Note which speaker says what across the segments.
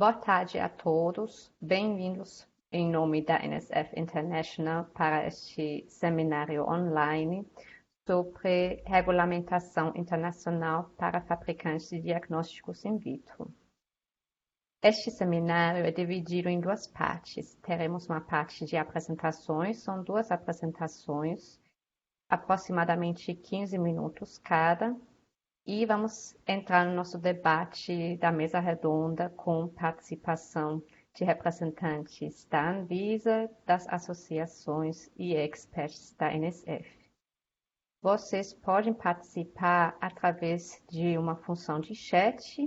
Speaker 1: Boa tarde a todos, bem-vindos em nome da NSF International para este seminário online sobre regulamentação internacional para fabricantes de diagnósticos in vitro. Este seminário é dividido em duas partes. Teremos uma parte de apresentações, são duas apresentações, aproximadamente 15 minutos cada, e vamos entrar no nosso debate da mesa redonda com participação de representantes da Anvisa, das associações e experts da NSF. Vocês podem participar através de uma função de chat,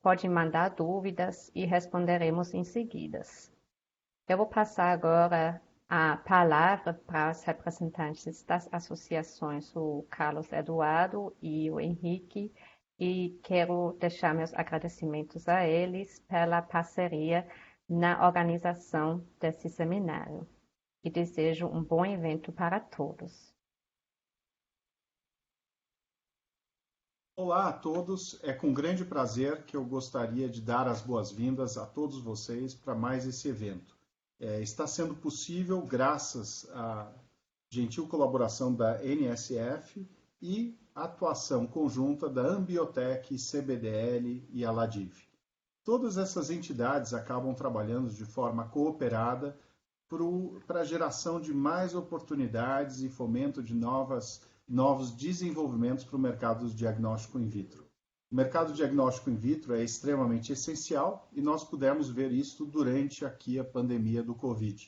Speaker 1: podem mandar dúvidas e responderemos em seguida. Eu vou passar agora a palavra para os representantes das associações, o Carlos Eduardo e o Henrique, e quero deixar meus agradecimentos a eles pela parceria na organização desse seminário. E desejo um bom evento para todos.
Speaker 2: Olá a todos, é com grande prazer que eu gostaria de dar as boas-vindas a todos vocês para mais esse evento. Está sendo possível graças à gentil colaboração da NSF e a atuação conjunta da Ambiotech, CBDL e a Ladiv. Todas essas entidades acabam trabalhando de forma cooperada para a geração de mais oportunidades e fomento de novos desenvolvimentos para o mercado do diagnóstico in vitro. O mercado diagnóstico in vitro é extremamente essencial e nós pudemos ver isso durante aqui a pandemia do Covid.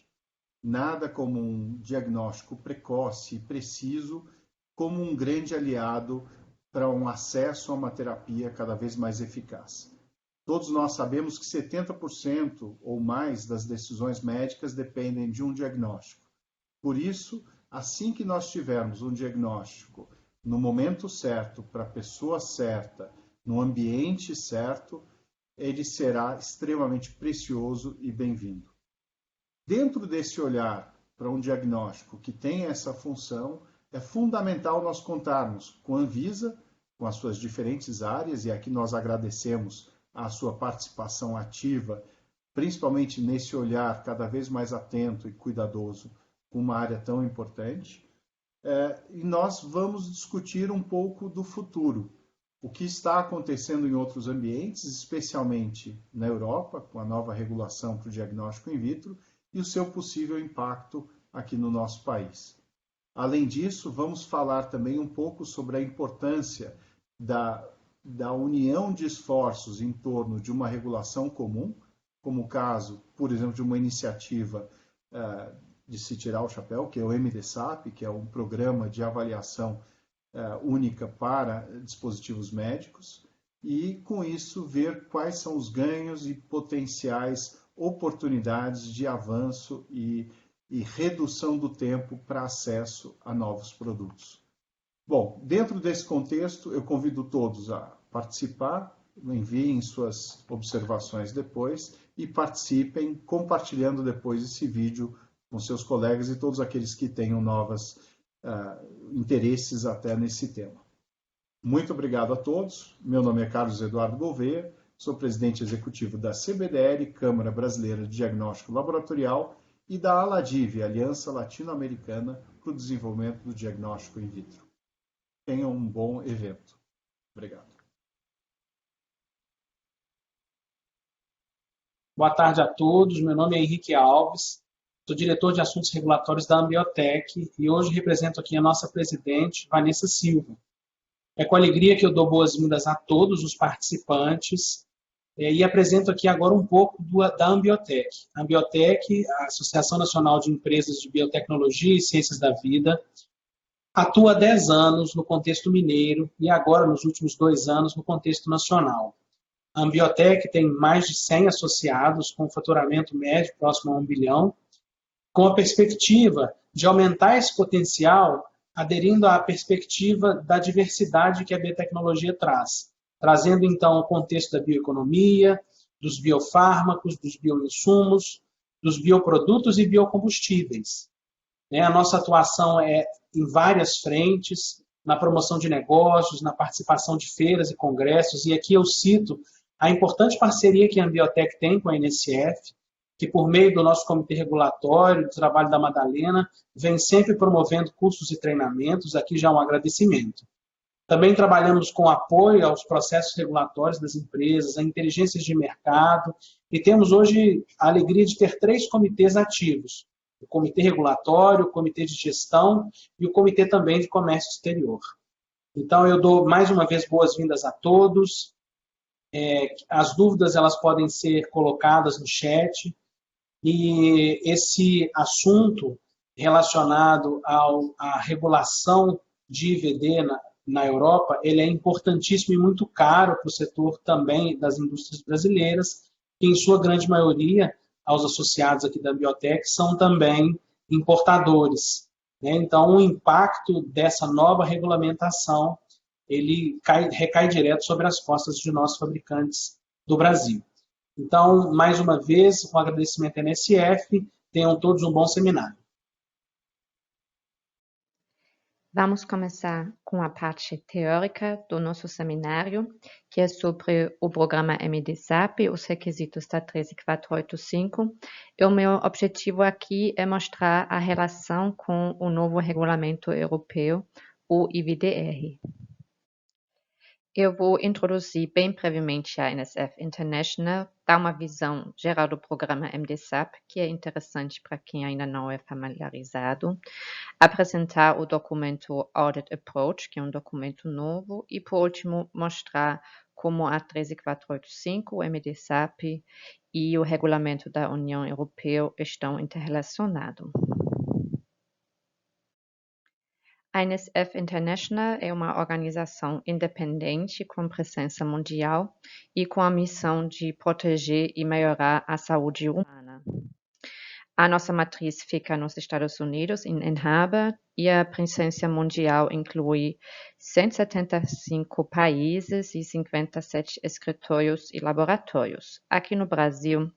Speaker 2: Nada como um diagnóstico precoce e preciso como um grande aliado para um acesso a uma terapia cada vez mais eficaz. Todos nós sabemos que 70% ou mais das decisões médicas dependem de um diagnóstico. Por isso, assim que nós tivermos um diagnóstico no momento certo, para a pessoa certa, no ambiente certo, ele será extremamente precioso e bem-vindo. Dentro desse olhar para um diagnóstico que tem essa função, é fundamental nós contarmos com a Anvisa, com as suas diferentes áreas, e aqui nós agradecemos a sua participação ativa, principalmente nesse olhar cada vez mais atento e cuidadoso com uma área tão importante. E nós vamos discutir um pouco do futuro, o que está acontecendo em outros ambientes, especialmente na Europa, com a nova regulação para o diagnóstico in vitro, e o seu possível impacto aqui no nosso país. Além disso, vamos falar também um pouco sobre a importância da união de esforços em torno de uma regulação comum, como o caso, por exemplo, de uma iniciativa de se tirar o chapéu, que é o MDSAP, que é um programa de avaliação única para dispositivos médicos, e com isso ver quais são os ganhos e potenciais oportunidades de avanço e redução do tempo para acesso a novos produtos. Bom, dentro desse contexto, eu convido todos a participar, enviem suas observações depois e participem compartilhando depois esse vídeo com seus colegas e todos aqueles que tenham novos interesses até nesse tema. Muito obrigado a todos. Meu nome é Carlos Eduardo Gouveia, sou presidente executivo da CBDL, Câmara Brasileira de Diagnóstico Laboratorial, e da ALADIV, Aliança Latino-Americana para o Desenvolvimento do Diagnóstico in Vitro. Tenham um bom evento. Obrigado.
Speaker 3: Boa tarde a todos. Meu nome é Henrique Alves. Sou diretor de assuntos regulatórios da Ambiotech e hoje represento aqui a nossa presidente, Vanessa Silva. É com alegria que eu dou boas-vindas a todos os participantes e apresento aqui agora um pouco da Ambiotech. A Ambiotech, a Associação Nacional de Empresas de Biotecnologia e Ciências da Vida, atua há 10 anos no contexto mineiro e agora, nos últimos 2 anos, no contexto nacional. A Ambiotech tem mais de 100 associados com faturamento médio próximo a 1 bilhão, com a perspectiva de aumentar esse potencial, aderindo à perspectiva da diversidade que a biotecnologia traz, trazendo então o contexto da bioeconomia, dos biofármacos, dos bioinsumos, dos bioprodutos e biocombustíveis. A nossa atuação é em várias frentes, na promoção de negócios, na participação de feiras e congressos, e aqui eu cito a importante parceria que a Ambiotech tem com a NSF, que por meio do nosso comitê regulatório, do trabalho da Madalena, vem sempre promovendo cursos e treinamentos, aqui já um agradecimento. Também trabalhamos com apoio aos processos regulatórios das empresas, a inteligências de mercado, e temos hoje a alegria de ter 3 comitês ativos: o Comitê Regulatório, o Comitê de Gestão e o Comitê também de Comércio Exterior. Então, eu dou mais uma vez boas-vindas a todos. As dúvidas elas podem ser colocadas no chat, e esse assunto relacionado à regulação de IVD na Europa, ele é importantíssimo e muito caro para o setor também das indústrias brasileiras, que em sua grande maioria, aos associados aqui da Ambiotech, são também importadores, né? Então, o impacto dessa nova regulamentação, ele recai direto sobre as costas de nossos fabricantes do Brasil. Então, mais uma vez, um agradecimento à NSF, tenham todos um bom seminário.
Speaker 1: Vamos começar com a parte teórica do nosso seminário, que é sobre o programa MDSAP, os requisitos da 13485. E o meu objetivo aqui é mostrar a relação com o novo regulamento europeu, o IVDR. Eu vou introduzir bem brevemente a NSF International, dar uma visão geral do programa MDSAP, que é interessante para quem ainda não é familiarizado, apresentar o documento Audit Approach, que é um documento novo, e, por último, mostrar como a 13485, o MDSAP e o regulamento da União Europeia estão interrelacionados. A NSF International é uma organização independente com presença mundial e com a missão de proteger e melhorar a saúde humana. A nossa matriz fica nos Estados Unidos, em Ann Arbor, e a presença mundial inclui 175 países e 57 escritórios e laboratórios. Aqui no Brasil,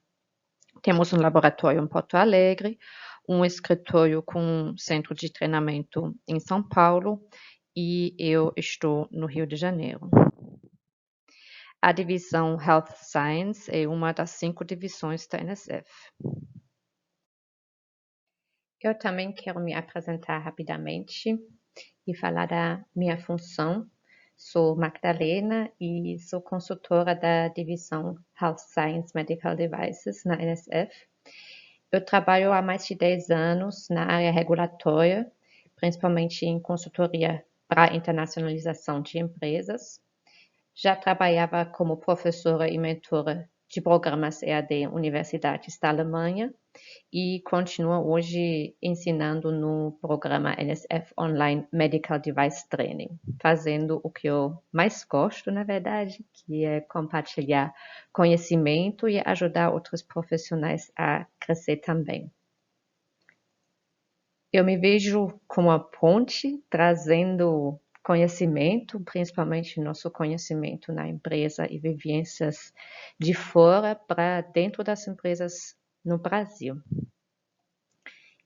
Speaker 1: temos um laboratório em Porto Alegre, um escritório com centro de treinamento em São Paulo e eu estou no Rio de Janeiro. A divisão Health Science é uma das 5 divisões da NSF. Eu também quero me apresentar rapidamente e falar da minha função. Sou Magdalena e sou consultora da divisão Health Science Medical Devices na NSF. Eu trabalho há mais de 10 anos na área regulatória, principalmente em consultoria para internacionalização de empresas. Já trabalhava como professora e mentora de programas EAD em universidades da Alemanha e continuo hoje ensinando no programa NSF Online Medical Device Training, fazendo o que eu mais gosto, na verdade, que é compartilhar conhecimento e ajudar outros profissionais a crescer também. Eu me vejo como a ponte, trazendo conhecimento, principalmente nosso conhecimento na empresa e vivências de fora para dentro das empresas no Brasil.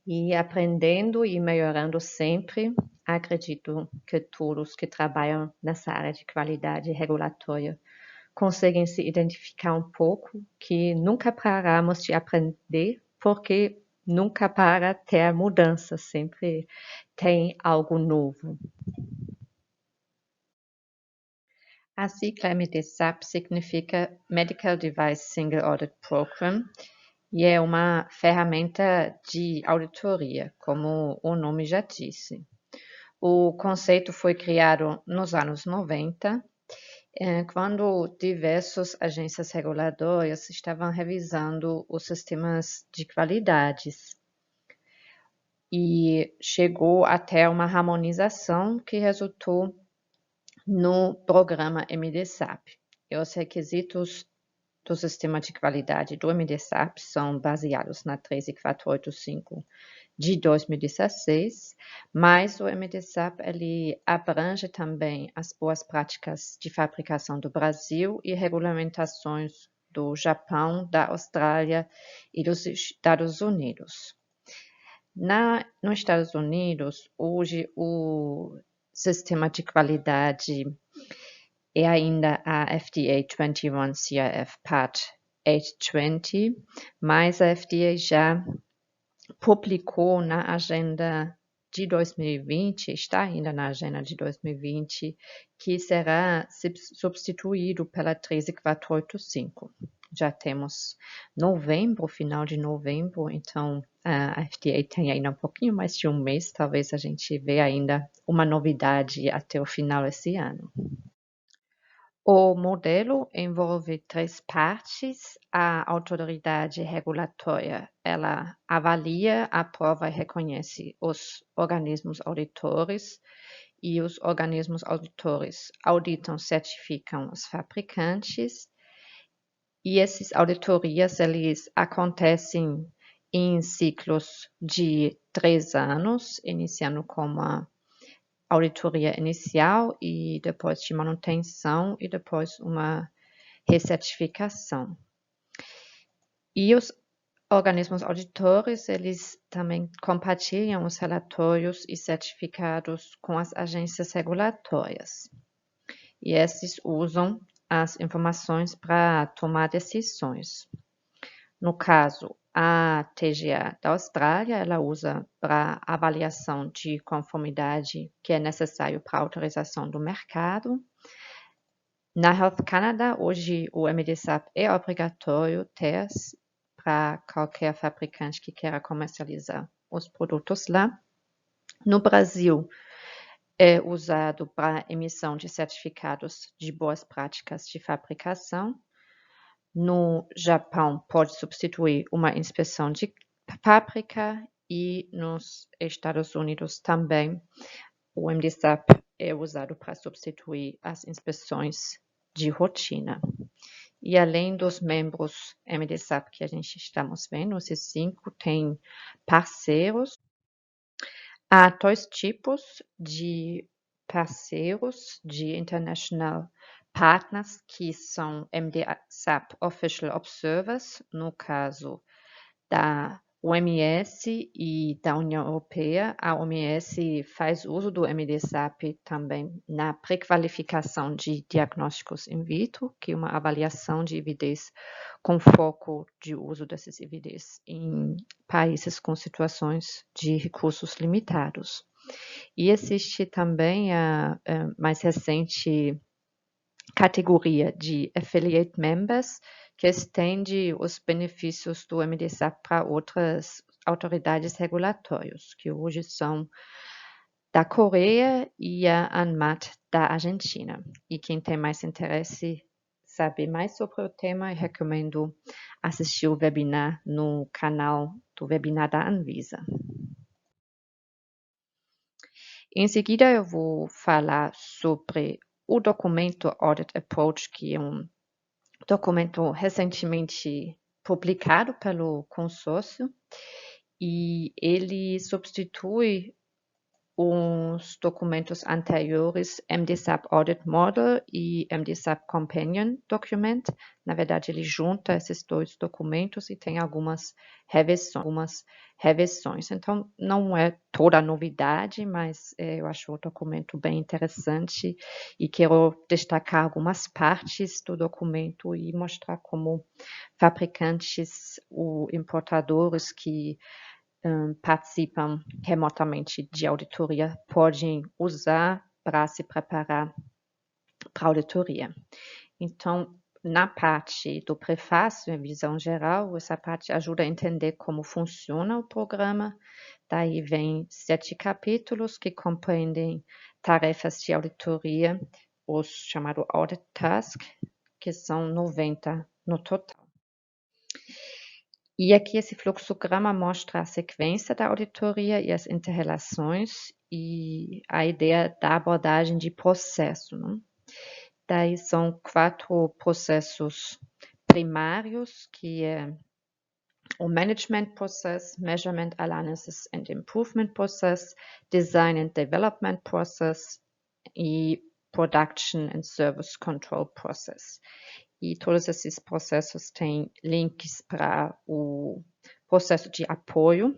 Speaker 1: E aprendendo e melhorando sempre, acredito que todos que trabalham nessa área de qualidade regulatória conseguem se identificar um pouco, que nunca paramos de aprender, porque nunca para ter mudança, sempre tem algo novo. A sigla MDSAP significa Medical Device Single Audit Program e é uma ferramenta de auditoria, como o nome já disse. O conceito foi criado nos anos 90, quando diversas agências reguladoras estavam revisando os sistemas de qualidades. E chegou até uma harmonização que resultou no programa MDSAP. E os requisitos do sistema de qualidade do MDSAP são baseados na 13485 de 2016, mas o MDSAP ele abrange também as boas práticas de fabricação do Brasil e regulamentações do Japão, da Austrália e dos Estados Unidos. Nos Estados Unidos, hoje o sistema de qualidade é ainda a FDA 21 CIF Part 820, mas a FDA já publicou na agenda de 2020, está ainda na agenda de 2020, que será substituído pela 13485. Já temos novembro, final de novembro, então a FDA tem ainda um pouquinho mais de um mês, talvez a gente veja ainda uma novidade até o final desse ano. O modelo envolve 3 partes. A autoridade regulatória, ela avalia, aprova e reconhece os organismos auditores, e os organismos auditores auditam, certificam os fabricantes, e essas auditorias, eles acontecem em ciclos de 3 anos, iniciando com uma auditoria inicial e depois de manutenção e depois uma recertificação. E os organismos auditores, eles também compartilham os relatórios e certificados com as agências regulatórias. E esses usam as informações para tomar decisões. No caso, a TGA da Austrália, ela usa para avaliação de conformidade que é necessário para a autorização do mercado. Na Health Canada, hoje o MDSAP é obrigatório ter para qualquer fabricante que queira comercializar os produtos lá. No Brasil, é usado para emissão de certificados de boas práticas de fabricação. No Japão, pode substituir uma inspeção de fábrica, e nos Estados Unidos também o MDSAP é usado para substituir as inspeções de rotina. E além dos membros MDSAP que a gente estamos vendo, esses 5 tem parceiros. Há 2 tipos de parceiros de International Partners, que são MDSAP Official Observers, no caso da OMS e da União Europeia. A OMS faz uso do MDSAP também na pré-qualificação de diagnósticos in vitro, que é uma avaliação de evidência com foco de uso dessas evidências em países com situações de recursos limitados. E existe também a mais recente categoria de Affiliate Members, que estende os benefícios do MDSAP para outras autoridades regulatórias, que hoje são da Coreia e a ANMAT da Argentina. E quem tem mais interesse, saber mais sobre o tema, eu recomendo assistir o webinar no canal do webinar da Anvisa. Em seguida, eu vou falar sobre o documento Audit Approach, que é um documento recentemente publicado pelo consórcio, e ele substitui os documentos anteriores, MDSAP Audit Model e MDSAP Companion Document. Na verdade, ele junta esses 2 documentos e tem algumas revisões. Então, não é toda novidade, mas eu acho o documento bem interessante e quero destacar algumas partes do documento e mostrar como fabricantes ou importadores que participam remotamente de auditoria podem usar para se preparar para a auditoria. Então, na parte do prefácio, em visão geral, essa parte ajuda a entender como funciona o programa. Daí vem 7 capítulos que compreendem tarefas de auditoria, os chamados Audit Task, que são 90 no total. E aqui esse fluxograma mostra a sequência da auditoria e as inter-relações e a ideia da abordagem de processo, né? Daí são 4 processos primários, que é o Management Process, Measurement Analysis and Improvement Process, Design and Development Process e Production and Service Control Process. E todos esses processos têm links para o processo de apoio,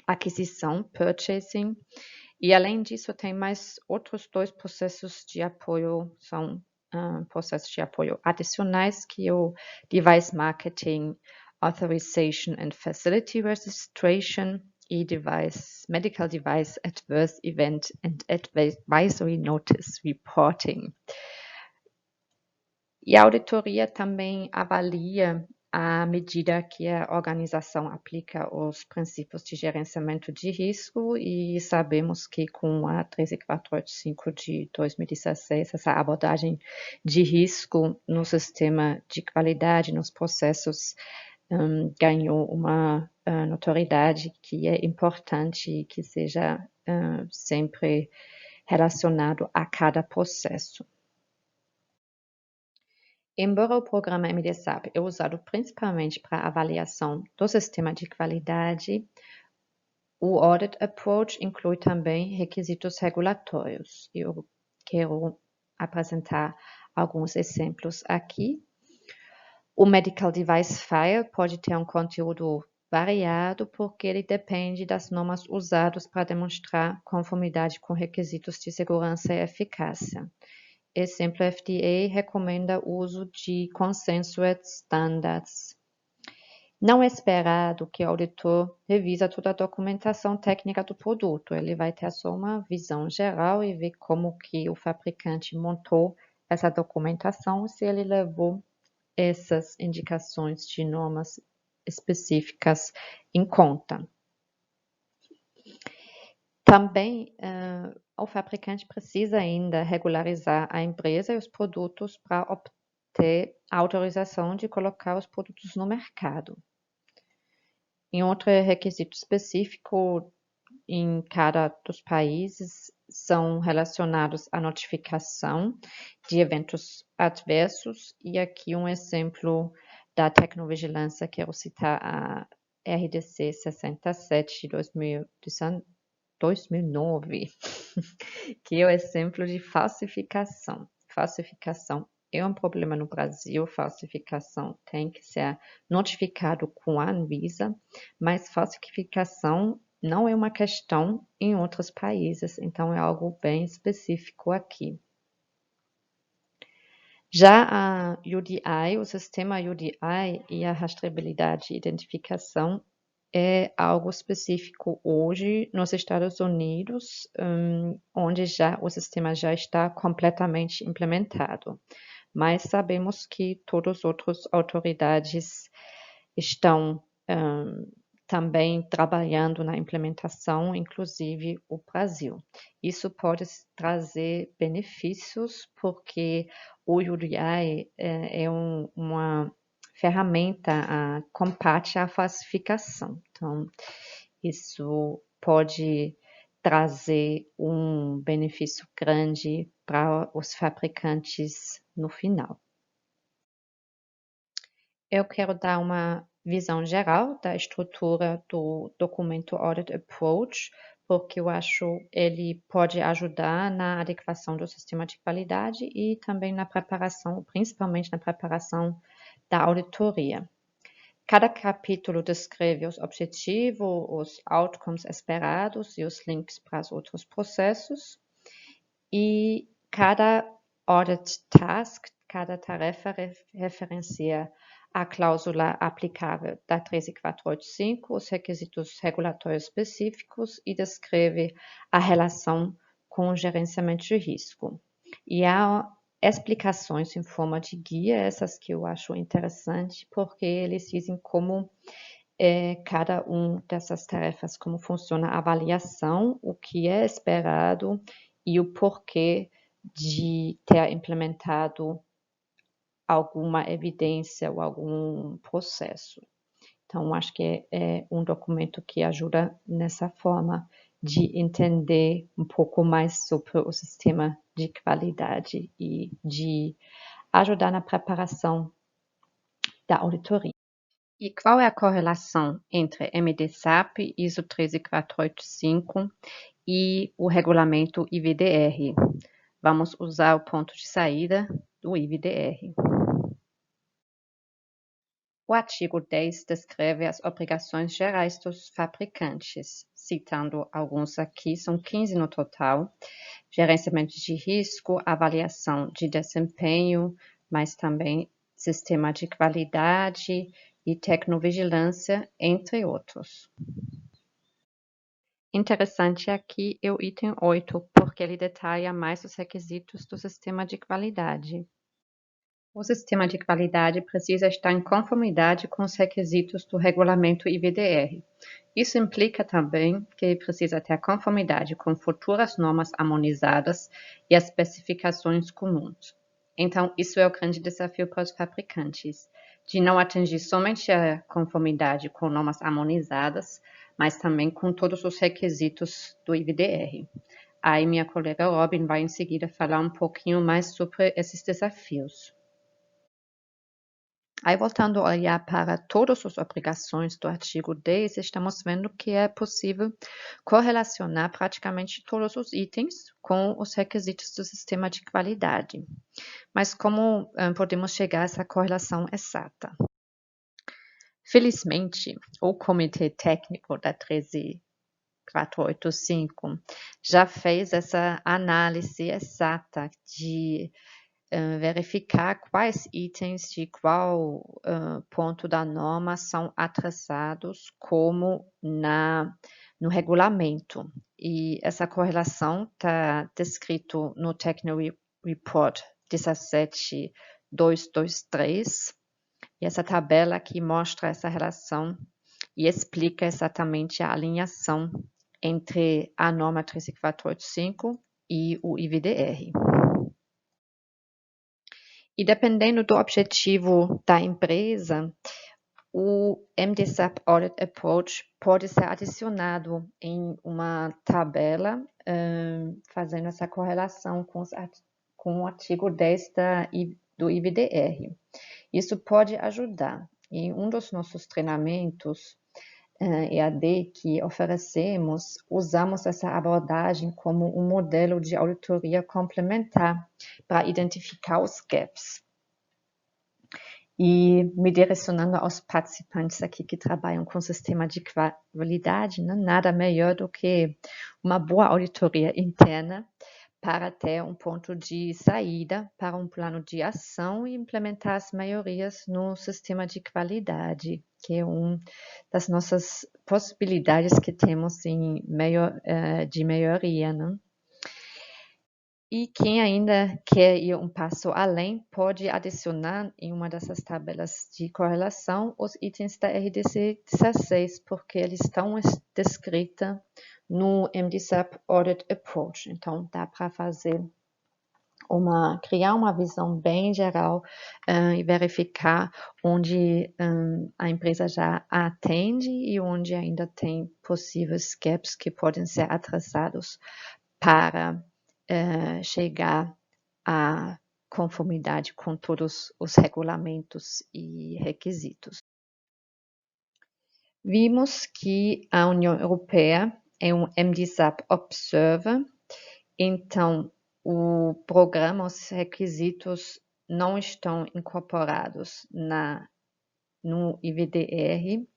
Speaker 1: aquisição, purchasing, E, além disso, tem mais outros 2 processos de apoio, são processos de apoio adicionais, que é o Device Marketing Authorization and Facility Registration e Medical Device Adverse Event and Advisory Notice Reporting. E a auditoria também avalia à medida que a organização aplica os princípios de gerenciamento de risco, e sabemos que com a 13485 de 2016, essa abordagem de risco no sistema de qualidade, nos processos, ganhou uma notoriedade que é importante que seja sempre relacionado a cada processo. Embora o programa MDSAP é usado principalmente para avaliação do sistema de qualidade, o Audit Approach inclui também requisitos regulatórios. Eu quero apresentar alguns exemplos aqui. O Medical Device File pode ter um conteúdo variado porque ele depende das normas usadas para demonstrar conformidade com requisitos de segurança e eficácia. Exemplo, FDA recomenda o uso de Consensual Standards. Não é esperado que o auditor revisa toda a documentação técnica do produto. Ele vai ter só uma visão geral e ver como que o fabricante montou essa documentação, se ele levou essas indicações de normas específicas em conta. Também, o fabricante precisa ainda regularizar a empresa e os produtos para obter a autorização de colocar os produtos no mercado. Em outro requisito específico em cada dos países são relacionados à notificação de eventos adversos, e aqui um exemplo da tecnovigilância, quero citar a RDC 67 de 2009, que é o exemplo de falsificação. Falsificação é um problema no Brasil, falsificação tem que ser notificado com a Anvisa, mas falsificação não é uma questão em outros países, então é algo bem específico aqui. Já a UDI, o sistema UDI e a rastreabilidade e identificação é algo específico hoje nos Estados Unidos, onde o sistema já está completamente implementado. Mas sabemos que todas as outras autoridades estão também trabalhando na implementação, inclusive o Brasil. Isso pode trazer benefícios, porque o UDI é uma ferramenta que combate a falsificação. Então, isso pode trazer um benefício grande para os fabricantes no final. Eu quero dar uma visão geral da estrutura do documento Audit Approach, porque eu acho ele pode ajudar na adequação do sistema de qualidade e também na preparação, principalmente na preparação da auditoria. Cada capítulo descreve os objetivos, os outcomes esperados e os links para os outros processos. E cada audit task, cada tarefa referencia a cláusula aplicável da 13485, os requisitos regulatórios específicos e descreve a relação com o gerenciamento de risco. E há explicações em forma de guia, essas que eu acho interessante, porque eles dizem como cada uma dessas tarefas, como funciona a avaliação, o que é esperado e o porquê de ter implementado alguma evidência ou algum processo. Então, acho que é um documento que ajuda nessa forma de entender um pouco mais sobre o sistema de qualidade e de ajudar na preparação da auditoria. E qual é a correlação entre MDSAP, ISO 13485 e o regulamento IVDR? Vamos usar o ponto de saída do IVDR. O artigo 10 descreve as obrigações gerais dos fabricantes. citando alguns aqui, são 15 no total: gerenciamento de risco, avaliação de desempenho, mas também sistema de qualidade e tecnovigilância, entre outros. Interessante aqui é o item 8, porque ele detalha mais os requisitos do sistema de qualidade. O sistema de qualidade precisa estar em conformidade com os requisitos do regulamento IVDR. Isso implica também que ele precisa ter conformidade com futuras normas harmonizadas e as especificações comuns. Então, isso é o grande desafio para os fabricantes, de não atingir somente a conformidade com normas harmonizadas, mas também com todos os requisitos do IVDR. Aí minha colega Robin vai em seguida falar um pouquinho mais sobre esses desafios. Aí, voltando a olhar para todas as obrigações do artigo 10, estamos vendo que é possível correlacionar praticamente todos os itens com os requisitos do sistema de qualidade. Mas como podemos chegar a essa correlação exata? Felizmente, o Comitê Técnico da 13485 já fez essa análise exata de verificar quais itens de qual ponto da norma são atrasados como no regulamento. E essa correlação está descrito no Techno Report 17223, e essa tabela aqui mostra essa relação e explica exatamente a alinhação entre a norma 13485 e o IVDR. E dependendo do objetivo da empresa, o MDSAP Audit Approach pode ser adicionado em uma tabela, fazendo essa correlação com o artigo 10 do IVDR. Isso pode ajudar. Em um dos nossos treinamentos EAD que oferecemos, usamos essa abordagem como um modelo de auditoria complementar para identificar os gaps. E me direcionando aos participantes aqui que trabalham com sistema de qualidade, nada melhor do que uma boa auditoria interna para ter um ponto de saída para um plano de ação e implementar as melhorias no sistema de qualidade, que é uma das nossas possibilidades que temos de melhoria, né? E quem ainda quer ir um passo além pode adicionar em uma dessas tabelas de correlação os itens da RDC 16, porque eles estão descritos no MDSAP Audit Approach. Então, dá para criar uma visão bem geral e verificar onde a empresa já atende e onde ainda tem possíveis gaps que podem ser atrasados para chegar à conformidade com todos os regulamentos e requisitos. Vimos que a União Europeia é um MDSAP Observer, então o programa, os requisitos não estão incorporados no IVDR.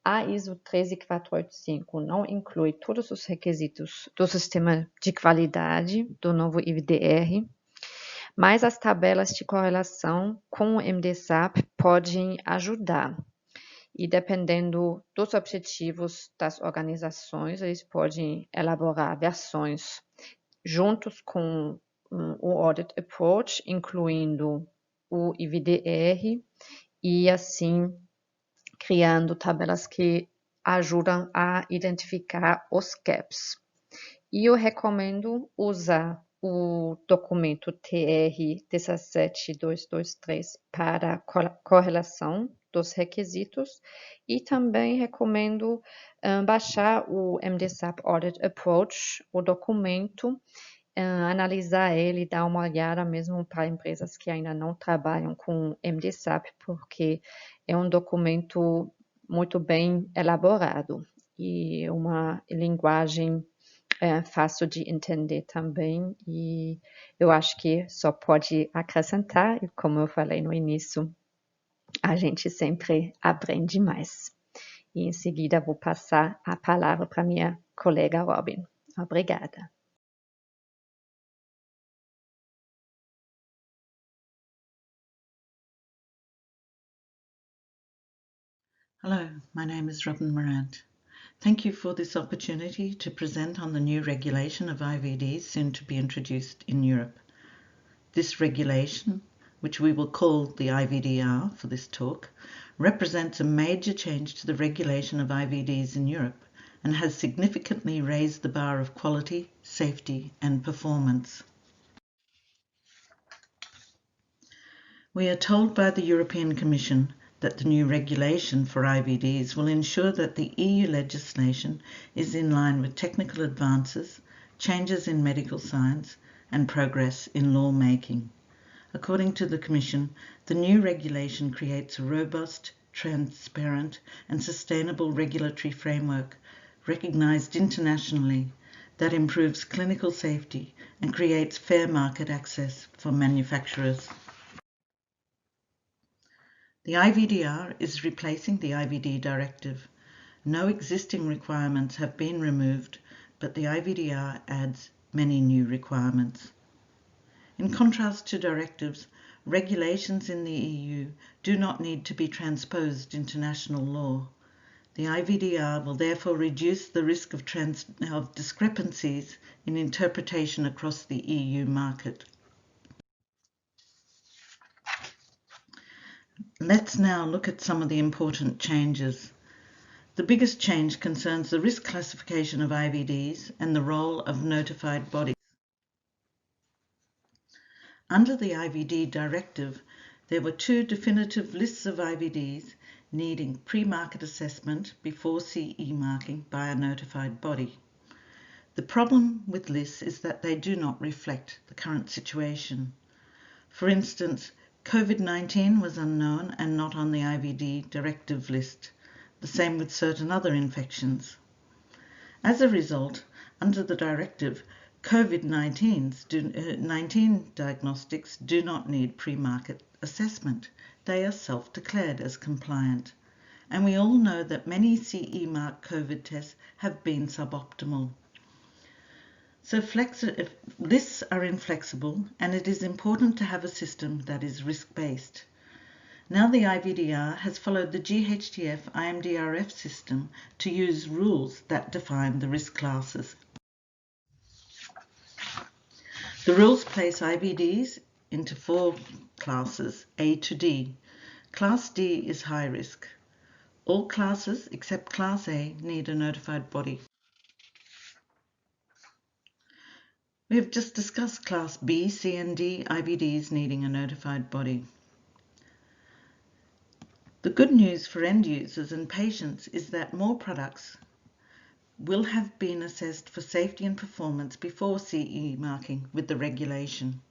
Speaker 1: A ISO 13485 não inclui todos os requisitos do sistema de qualidade do novo IVDR, mas as tabelas de correlação com o MDSAP podem ajudar. E dependendo dos objetivos das organizações, eles podem elaborar versões juntos com o Audit Approach, incluindo o IVDR, e assim criando tabelas que ajudam a identificar os gaps. E eu recomendo usar o documento TR 17223 para correlação dos requisitos, e também recomendo baixar o MDSAP Audit Approach, o documento, analisar ele, dar uma olhada mesmo para empresas que ainda não trabalham com MDSAP, porque é um documento muito bem elaborado e uma linguagem fácil de entender também, e eu acho que só pode acrescentar, e como eu falei no início, a gente sempre aprende mais. e em seguida vou passar a palavra para minha colega Robin. Obrigada.
Speaker 4: Hello, my name is Robin Morant. Thank you for this opportunity to present on the new regulation of IVDs soon to be introduced in Europe. This regulation, which we will call the IVDR for this talk, represents a major change to the regulation of IVDs in Europe and has significantly raised the bar of quality, safety and performance. We are told by the European Commission that the new regulation for IVDs will ensure that the EU legislation is in line with technical advances, changes in medical science, and progress in lawmaking. According to the Commission, the new regulation creates a robust, transparent, and sustainable regulatory framework recognized internationally that improves clinical safety and creates fair market access for manufacturers. The IVDR is replacing the IVD directive. No existing requirements have been removed, but the IVDR adds many new requirements. In contrast to directives, regulations in the EU do not need to be transposed into national law. The IVDR will therefore reduce the risk of discrepancies in interpretation across the EU market. Let's now look at some of the important changes. The biggest change concerns the risk classification of IVDs and the role of notified bodies. Under the IVD directive, there were two definitive lists of IVDs needing pre-market assessment before CE marking by a notified body. The problem with lists is that they do not reflect the current situation. For instance, COVID-19 was unknown and not on the IVD directive list. The same with certain other infections. As a result, under the directive, COVID-19 diagnostics do not need pre-market assessment. They are self-declared as compliant. And we all know that many CE mark COVID tests have been suboptimal. So lists are inflexible, and it is important to have a system that is risk-based. Now the IVDR has followed the GHTF IMDRF system to use rules that define the risk classes. The rules place IVDs into 4 classes, A to D. Class D is high risk. All classes except Class A need a notified body. We have just discussed Class B, C and D IVDs needing a notified body. The good news for end users and patients is that more products will have been assessed for safety and performance before CE marking with the regulation.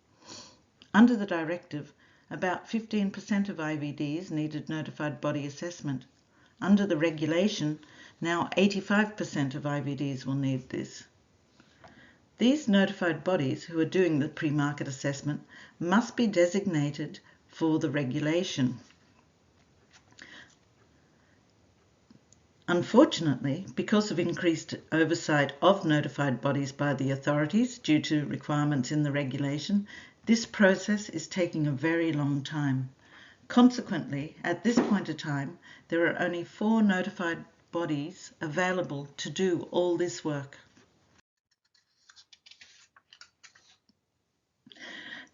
Speaker 4: Under the directive, about 15% of IVDs needed notified body assessment. Under the regulation, now 85% of IVDs will need this. These notified bodies who are doing the pre-market assessment must be designated for the regulation. Unfortunately, because of increased oversight of notified bodies by the authorities due to requirements in the regulation, this process is taking a very long time. Consequently, at this point in time, there are only 4 notified bodies available to do all this work.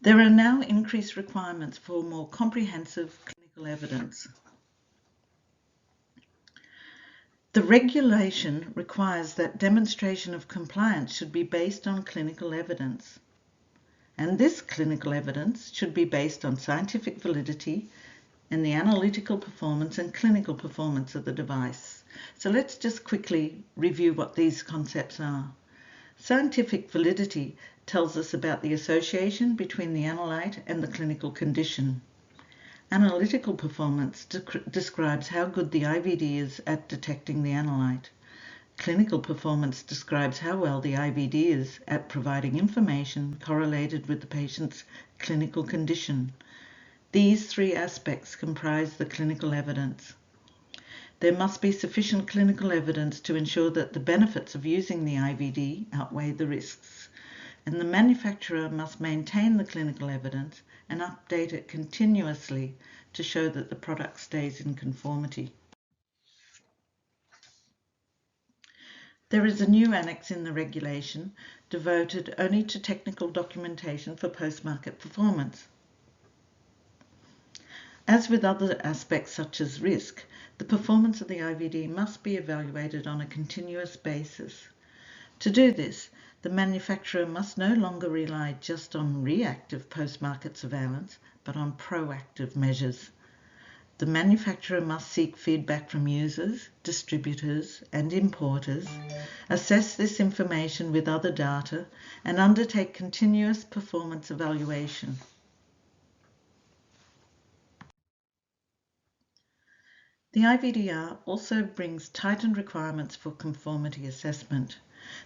Speaker 4: There are now increased requirements for more comprehensive clinical evidence. The regulation requires that demonstration of compliance should be based on clinical evidence. And this clinical evidence should be based on scientific validity and the analytical performance and clinical performance of the device. So let's just quickly review what these concepts are. Scientific validity tells us about the association between the analyte and the clinical condition. Analytical performance describes how good the IVD is at detecting the analyte. Clinical performance describes how well the IVD is at providing information correlated with the patient's clinical condition. These 3 aspects comprise the clinical evidence. There must be sufficient clinical evidence to ensure that the benefits of using the IVD outweigh the risks, and the manufacturer must maintain the clinical evidence and update it continuously to show that the product stays in conformity. There is a new annex in the regulation devoted only to technical documentation for post-market performance. As with other aspects such as risk, the performance of the IVD must be evaluated on a continuous basis. To do this, the manufacturer must no longer rely just on reactive post-market surveillance, but on proactive measures. The manufacturer must seek feedback from users, distributors, and importers, assess this information with other data, and undertake continuous performance evaluation. The IVDR also brings tightened requirements for conformity assessment.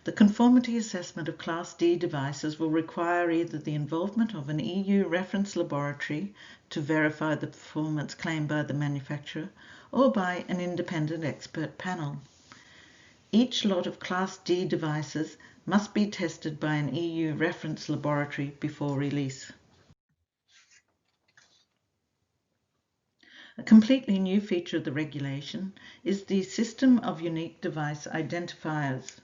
Speaker 4: The conformity assessment of Class D devices will require either the involvement of an EU reference laboratory to verify the performance claimed by the manufacturer or by an independent expert panel. Each lot of Class D devices must be tested by an EU reference laboratory before release. A completely new feature of the regulation is the system of unique device identifiers.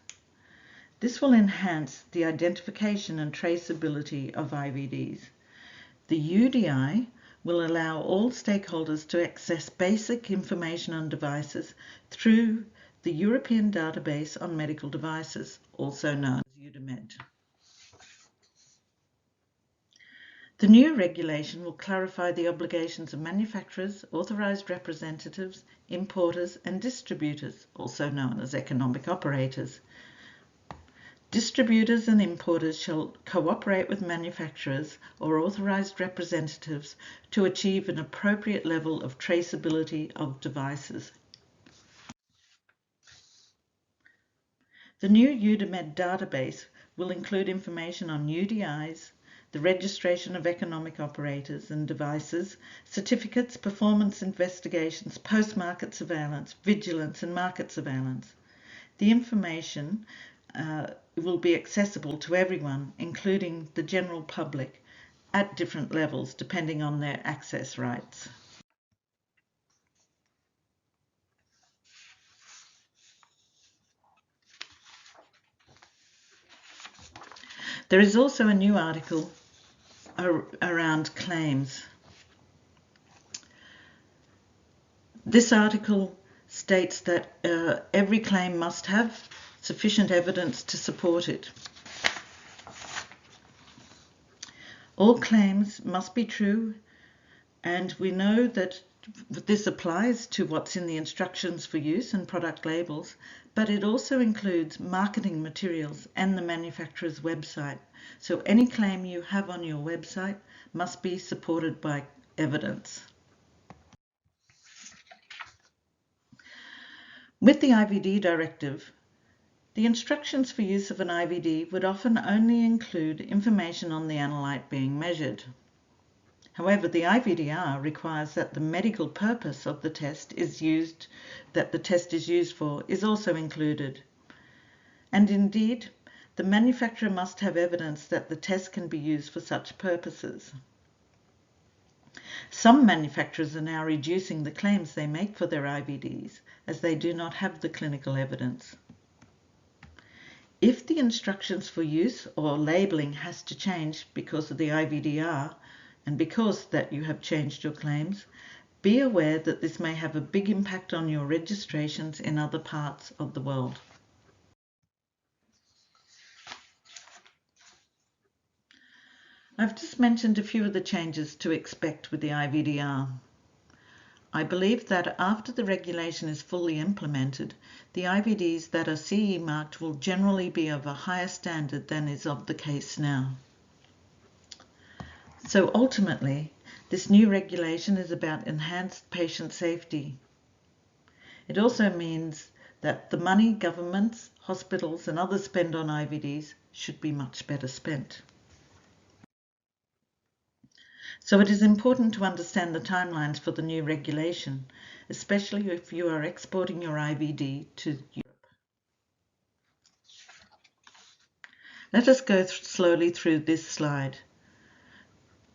Speaker 4: This will enhance the identification and traceability of IVDs. The UDI will allow all stakeholders to access basic information on devices through the European Database on Medical Devices, also known as EUDAMED. The new regulation will clarify the obligations of manufacturers, authorised representatives, importers and distributors, also known as economic operators. Distributors and importers shall cooperate with manufacturers or authorised representatives to achieve an appropriate level of traceability of devices. The new EUDAMED database will include information on UDIs, the registration of economic operators and devices, certificates, performance investigations, post-market surveillance, vigilance and market surveillance. The information will be accessible to everyone, including the general public, at different levels depending on their access rights. There is also a new article around claims. This article states that every claim must have sufficient evidence to support it. All claims must be true, and we know that this applies to what's in the instructions for use and product labels, but it also includes marketing materials and the manufacturer's website. So any claim you have on your website must be supported by evidence. With the IVD directive, the instructions for use of an IVD would often only include information on the analyte being measured. However, the IVDR requires that the medical purpose of the test is used for is also included. And indeed, the manufacturer must have evidence that the test can be used for such purposes. Some manufacturers are now reducing the claims they make for their IVDs as they do not have the clinical evidence. If the instructions for use or labeling has to change because of the IVDR and because that you have changed your claims, be aware that this may have a big impact on your registrations in other parts of the world. I've just mentioned a few of the changes to expect with the IVDR. I believe that after the regulation is fully implemented, the IVDs that are CE marked will generally be of a higher standard than is of the case now. So ultimately, this new regulation is about enhanced patient safety. It also means that the money governments, hospitals and others spend on IVDs should be much better spent. So it is important to understand the timelines for the new regulation, especially if you are exporting your IVD to Europe. Let us go slowly through this slide.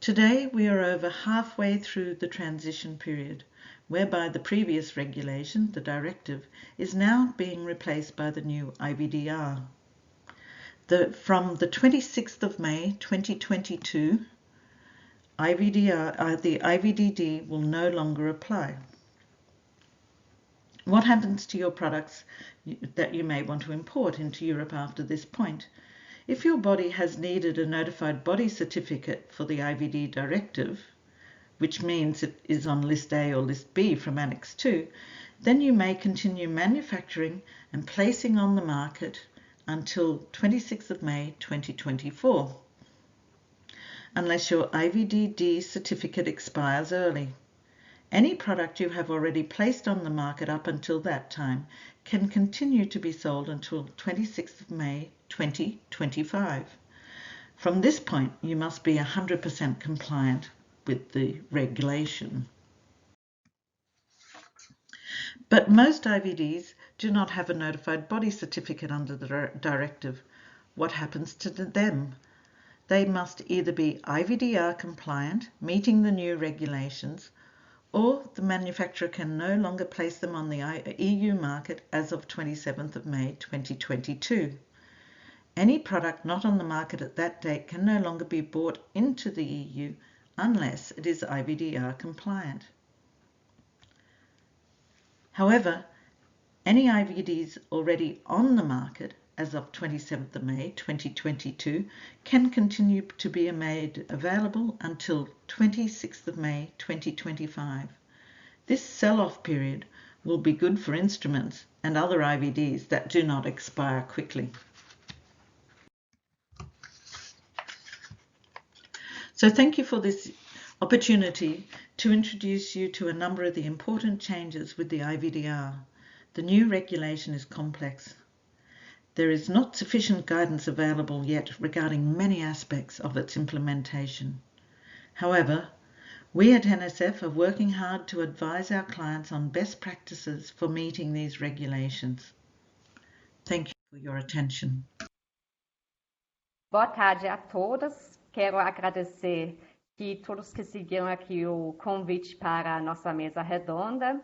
Speaker 4: Today we are over halfway through the transition period, whereby the previous regulation, the directive, is now being replaced by the new IVDR. From the 26th of May 2022, the IVDD will no longer apply. What happens to your products that you may want to import into Europe after this point? If your body has needed a notified body certificate for the IVD directive, which means it is on List A or List B from Annex 2, then you may continue manufacturing and placing on the market until 26th of May 2024, unless your IVDD certificate expires early. Any product you have already placed on the market up until that time can continue to be sold until 26th of May 2025. From this point, you must be 100% compliant with the regulation. But most IVDs do not have a notified body certificate under the directive. What happens to them? They must either be IVDR compliant, meeting the new regulations, or the manufacturer can no longer place them on the EU market as of 27th of May 2022. Any product not on the market at that date can no longer be bought into the EU unless it is IVDR compliant. However, any IVDs already on the market as of 27th of May 2022 can continue to be made available until 26th of May 2025. This sell-off period will be good for instruments and other IVDs that do not expire quickly. So thank you for this opportunity to introduce you to a number of the important changes with the IVDR. The new regulation is complex. There is not sufficient guidance available yet regarding many aspects of its implementation. However, we at NSF are working hard to advise our clients on best practices for meeting these regulations. Thank you for your attention.
Speaker 1: Boa tarde a todos. Quero agradecer que todos que seguiram aqui o convite para a nossa mesa redonda.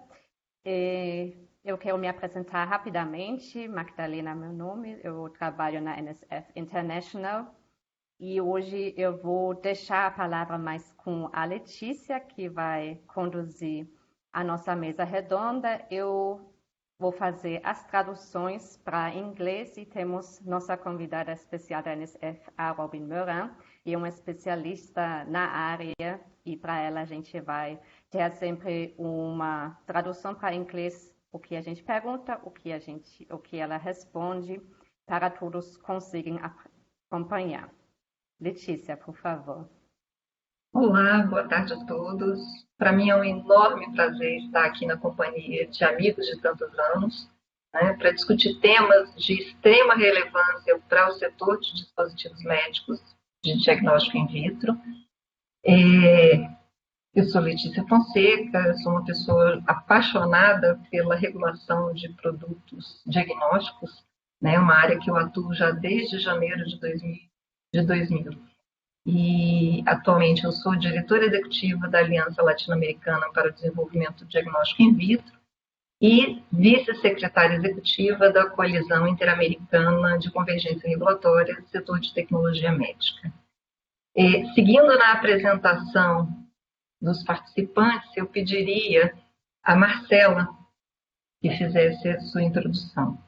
Speaker 1: Eu quero me apresentar rapidamente. Magdalena é meu nome, eu trabalho na NSF International e hoje eu vou deixar a palavra mais com a Letícia, que vai conduzir a nossa mesa redonda. Eu vou fazer as traduções para inglês e temos nossa convidada especial da NSF, a Robin Morin, e uma especialista na área, e para ela a gente vai ter sempre uma tradução para inglês, o que a gente pergunta, o que ela responde, para todos conseguirem acompanhar. Letícia, por favor.
Speaker 5: Olá, boa tarde a todos. Para mim é um enorme prazer estar aqui na companhia de amigos de tantos anos, para discutir temas de extrema relevância para o setor de dispositivos médicos de diagnóstico in vitro. Eu sou Letícia Fonseca, sou uma pessoa apaixonada pela regulação de produtos diagnósticos, uma área que eu atuo já desde janeiro de 2000. E atualmente eu sou diretora executiva da Aliança Latino-Americana para o Desenvolvimento do Diagnóstico in Vitro e vice-secretária executiva da Coalizão Interamericana de Convergência Regulatória do Setor de Tecnologia Médica. Seguindo na apresentação dos participantes, eu pediria a Marcela que fizesse a sua introdução.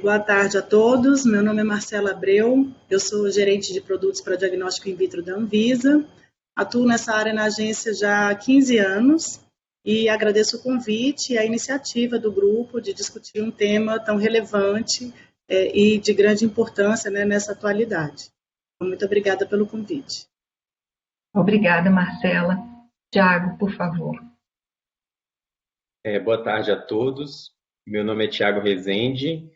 Speaker 6: Boa tarde a todos, meu nome é Marcela Abreu, eu sou gerente de produtos para diagnóstico in vitro da Anvisa, atuo nessa área na agência já há 15 anos e agradeço o convite e a iniciativa do grupo de discutir um tema tão relevante e de grande importância nessa atualidade. Muito obrigada pelo convite.
Speaker 5: Obrigada, Marcela. Tiago, por favor.
Speaker 7: Boa tarde a todos, meu nome é Tiago Rezende.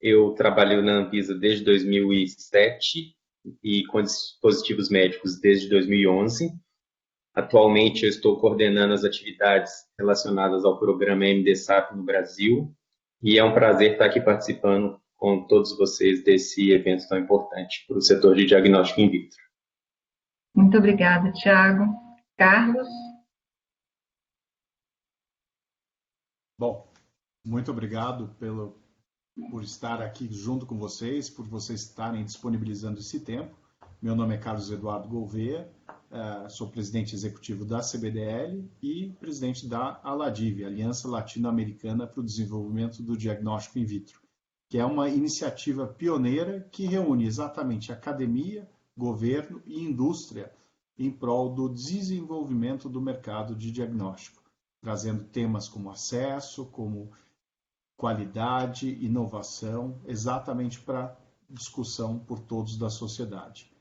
Speaker 7: Eu trabalho na Anvisa desde 2007 e com dispositivos médicos desde 2011. Atualmente, eu estou coordenando as atividades relacionadas ao programa MDSAP no Brasil, e é um prazer estar aqui participando com todos vocês desse evento tão importante para o setor de diagnóstico in vitro.
Speaker 5: Muito obrigada, Tiago. Carlos?
Speaker 2: Bom, muito obrigado por estar aqui junto com vocês, por vocês estarem disponibilizando esse tempo. Meu nome é Carlos Eduardo Gouveia, sou presidente executivo da CBDL e presidente da ALADIV, Aliança Latino-Americana para o Desenvolvimento do Diagnóstico in Vitro, que é uma iniciativa pioneira que reúne exatamente academia, governo e indústria em prol do desenvolvimento do mercado de diagnóstico, trazendo temas como acesso, como qualidade, inovação, exatamente para discussão por todos da sociedade.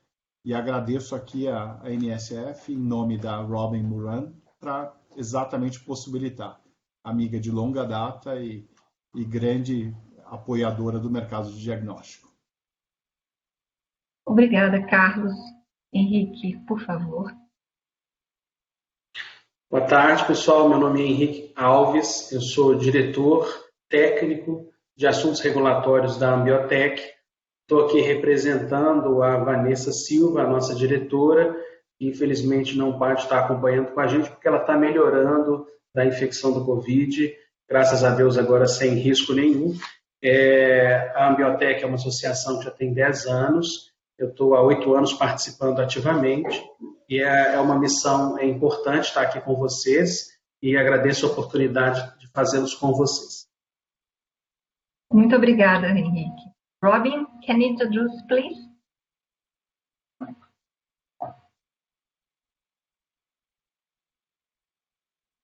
Speaker 2: E agradeço aqui a NSF, em nome da Robin Moran, para exatamente possibilitar, amiga de longa data e grande apoiadora do mercado de diagnóstico.
Speaker 5: Obrigada, Carlos. Henrique, por favor.
Speaker 3: Boa tarde, pessoal. Meu nome é Henrique Alves, eu sou diretor técnico de assuntos regulatórios da Ambiotech. Estou aqui representando a Vanessa Silva, a nossa diretora, que infelizmente não pode estar acompanhando com a gente porque ela está melhorando da infecção do Covid, graças a Deus agora sem risco nenhum. A Ambiotech é uma associação que já tem 10 anos, eu estou há 8 anos participando ativamente e é uma missão importante estar aqui com vocês e agradeço a oportunidade de fazê-los com vocês.
Speaker 5: Muito obrigada, Henrique. Robin, can you introduce, please?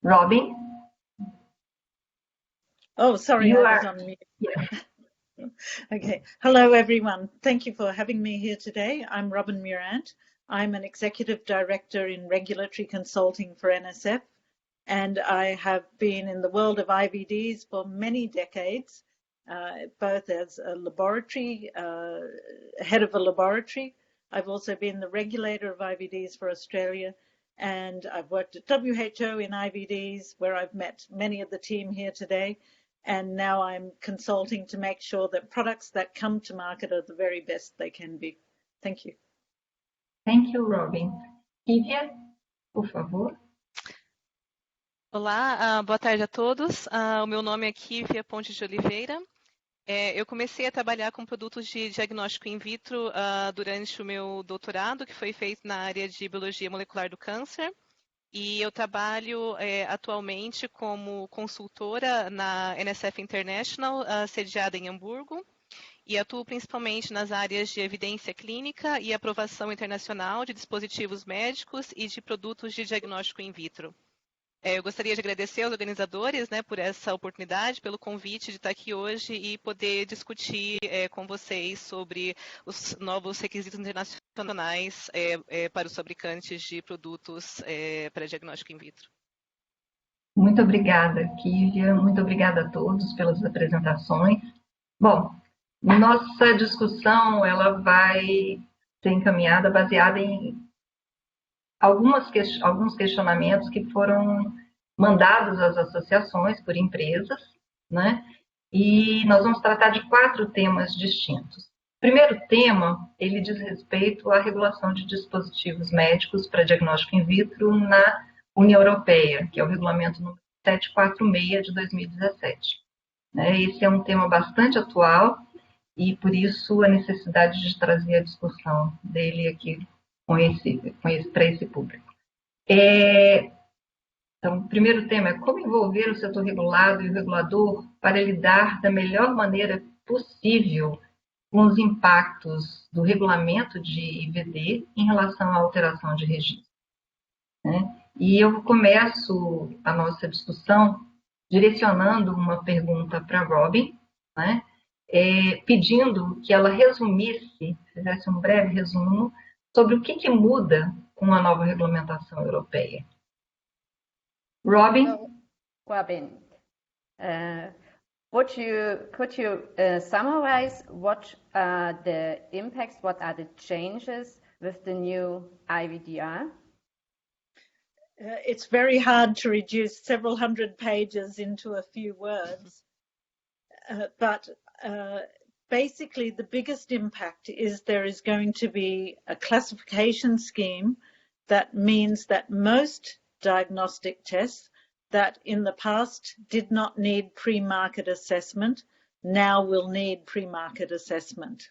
Speaker 5: Robin?
Speaker 8: Oh, sorry,
Speaker 5: You
Speaker 8: I was
Speaker 5: are-
Speaker 8: on mute.
Speaker 5: Yes.
Speaker 8: Okay. Hello, everyone. Thank you for having me here today. I'm Robin Murant. I'm an executive director in regulatory consulting for NSF, and I have been in the world of IVDs for many decades, both as a laboratory, head of a laboratory. I've also been the regulator of IVDs for Australia, and I've worked at WHO in IVDs, where I've met many of the team here today. And now I'm consulting to make sure that products that come to market are the very best they can be. Thank you.
Speaker 5: Thank you, Robin. Kívia, por favor.
Speaker 9: Olá, boa tarde a todos. O meu nome é Kívia Ponte de Oliveira. Eu comecei a trabalhar com produtos de diagnóstico in vitro durante o meu doutorado, que foi feito na área de biologia molecular do câncer. E eu trabalho atualmente como consultora na NSF International, sediada em Hamburgo, e atuo principalmente nas áreas de evidência clínica e aprovação internacional de dispositivos médicos e de produtos de diagnóstico in vitro. Eu gostaria de agradecer aos organizadores, por essa oportunidade, pelo convite de estar aqui hoje e poder discutir com vocês sobre os novos requisitos internacionais para os fabricantes de produtos para diagnóstico in vitro.
Speaker 5: Muito obrigada, Kívia. Muito obrigada a todos pelas apresentações. Bom, nossa discussão ela vai ser encaminhada baseada em alguns questionamentos que foram mandados às associações por empresas, né? E nós vamos tratar de 4 temas distintos. O primeiro tema, ele diz respeito à regulação de dispositivos médicos para diagnóstico in vitro na União Europeia, que é o regulamento número 746 de 2017. Esse é um tema bastante atual e, por isso, a necessidade de trazer a discussão dele aqui para esse público. Então, o primeiro tema é como envolver o setor regulado e o regulador para lidar da melhor maneira possível com os impactos do regulamento de IVD em relação à alteração de registro. E eu começo a nossa discussão direcionando uma pergunta para a Robin, pedindo que ela fizesse um breve resumo sobre o que muda com a nova regulamentação europeia. Robin?
Speaker 1: Robin, Could you summarize what are the impacts, what are the changes with the new IVDR?
Speaker 8: It's very hard to reduce several hundred pages into a few words, but basically the biggest impact is there is going to be a classification scheme that means that most diagnostic tests that in the past did not need pre-market assessment now will need pre-market assessment.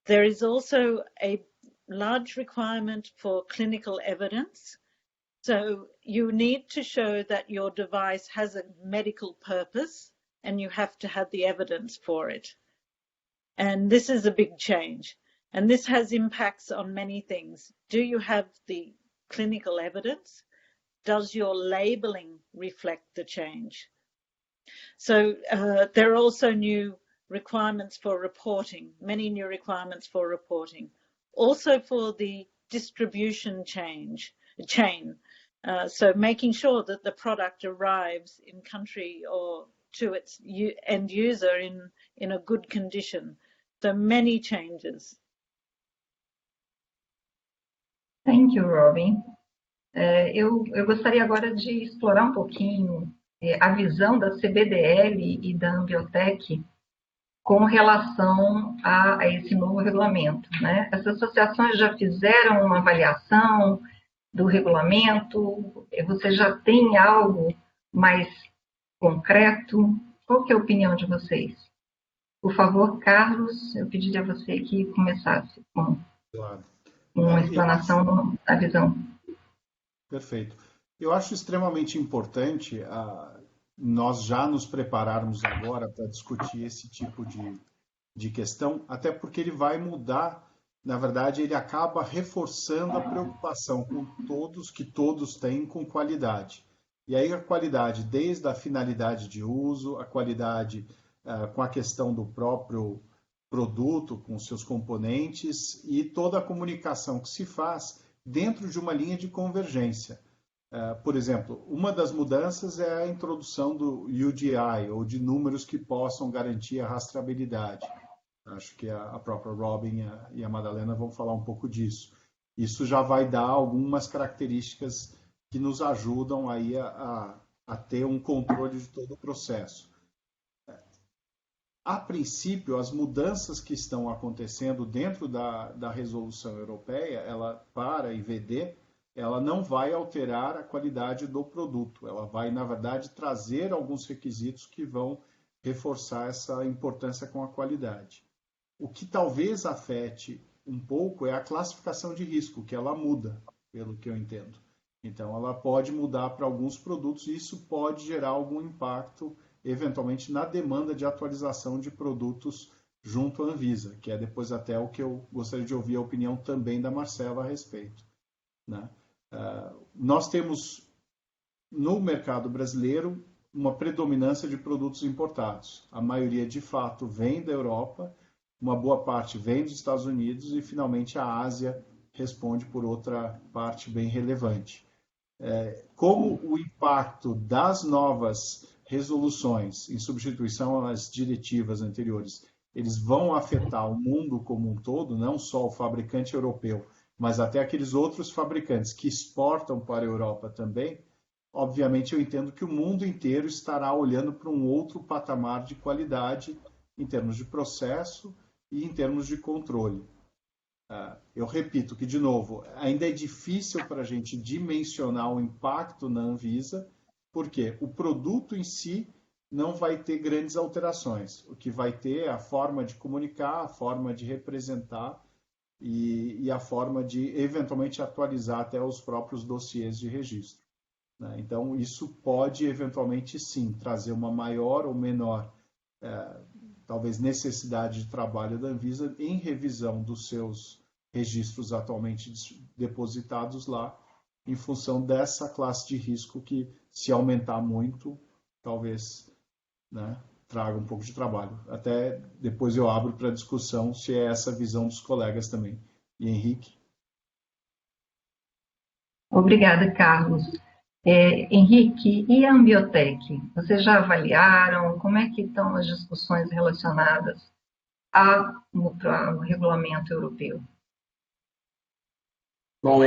Speaker 8: There is also a large requirement for clinical evidence. So you need to show that your device has a medical purpose and you have to have the evidence for it. And this is a big change. And this has impacts on many things. Do you have the clinical evidence? Does your labeling reflect the change? So there are also new requirements for reporting, many new requirements for reporting. Also for the distribution chain. So making sure that the product arrives in country or to its end user in a good condition. So many changes.
Speaker 5: Thank you, Robin. Eu gostaria agora de explorar um pouquinho a visão da CBDL e da Ambiotech com relação a esse novo regulamento, né? As associações já fizeram uma avaliação do regulamento? Você já tem algo mais concreto? Qual que é a opinião de vocês? Por favor, Carlos, eu pediria a você que começasse com uma explanação da visão.
Speaker 2: Perfeito. Eu acho extremamente importante nós já nos prepararmos agora para discutir esse tipo de questão, até porque ele vai mudar, na verdade, ele acaba reforçando a preocupação que todos têm com qualidade. E aí a qualidade, desde a finalidade de uso, a qualidade com a questão do próprio produto, com seus componentes e toda a comunicação que se faz dentro de uma linha de convergência. Por exemplo, uma das mudanças é a introdução do UDI, ou de números que possam garantir a rastreabilidade. Acho que a própria Robin e a Madalena vão falar um pouco disso. Isso já vai dar algumas características que nos ajudam aí a ter um controle de todo o processo. A princípio, as mudanças que estão acontecendo dentro da resolução europeia, para a IVD, ela não vai alterar a qualidade do produto. Ela vai, na verdade, trazer alguns requisitos que vão reforçar essa importância com a qualidade. O que talvez afete um pouco é a classificação de risco, que ela muda, pelo que eu entendo. Então, ela pode mudar para alguns produtos e isso pode gerar algum impacto, eventualmente, na demanda de atualização de produtos junto à Anvisa, que é depois até o que eu gostaria de ouvir a opinião também da Marcela a respeito, né? Nós temos, no mercado brasileiro, uma predominância de produtos importados. A maioria, de fato, vem da Europa, uma boa parte vem dos Estados Unidos e, finalmente, a Ásia responde por outra parte bem relevante. Como o impacto das novas resoluções em substituição às diretivas anteriores, eles vão afetar o mundo como um todo, não só o fabricante europeu, mas até aqueles outros fabricantes que exportam para a Europa também, obviamente eu entendo que o mundo inteiro estará olhando para um outro patamar de qualidade em termos de processo e em termos de controle. Eu repito que, de novo, ainda é difícil para a gente dimensionar o impacto na Anvisa, porque o produto em si não vai ter grandes alterações. O que vai ter é a forma de comunicar, a forma de representar e a forma de, eventualmente, atualizar até os próprios dossiês de registro, né? Então, isso pode, eventualmente, sim, trazer uma maior ou menor, talvez, necessidade de trabalho da Anvisa em revisão dos seus registros atualmente depositados lá, em função dessa classe de risco que, se aumentar muito, talvez, né, traga um pouco de trabalho. Até depois eu abro para discussão se é essa a visão dos colegas também. E Henrique?
Speaker 5: Obrigada, Carlos. Henrique, e a Ambiotech? Vocês já avaliaram? Como é que estão as discussões relacionadas ao regulamento europeu?
Speaker 3: Bom,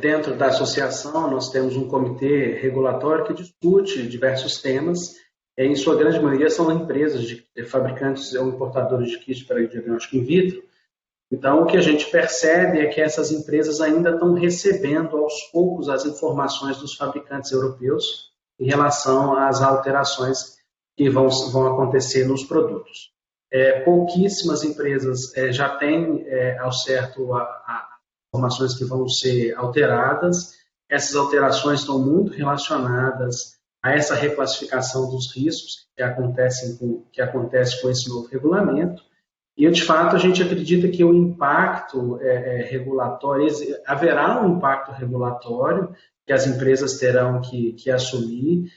Speaker 3: dentro da associação, nós temos um comitê regulatório que discute diversos temas. Em sua grande maioria, são empresas fabricantes ou importadores de kits para diagnóstico in vitro. Então, o que a gente percebe é que essas empresas ainda estão recebendo, aos poucos, as informações dos fabricantes europeus em relação às alterações que vão acontecer nos produtos. Pouquíssimas empresas já têm ao certo as informações que vão ser alteradas. Essas alterações estão muito relacionadas a essa reclassificação dos riscos que acontece com esse novo regulamento. E, de fato, a gente acredita que o impacto regulatório, haverá um impacto regulatório que as empresas terão que assumir,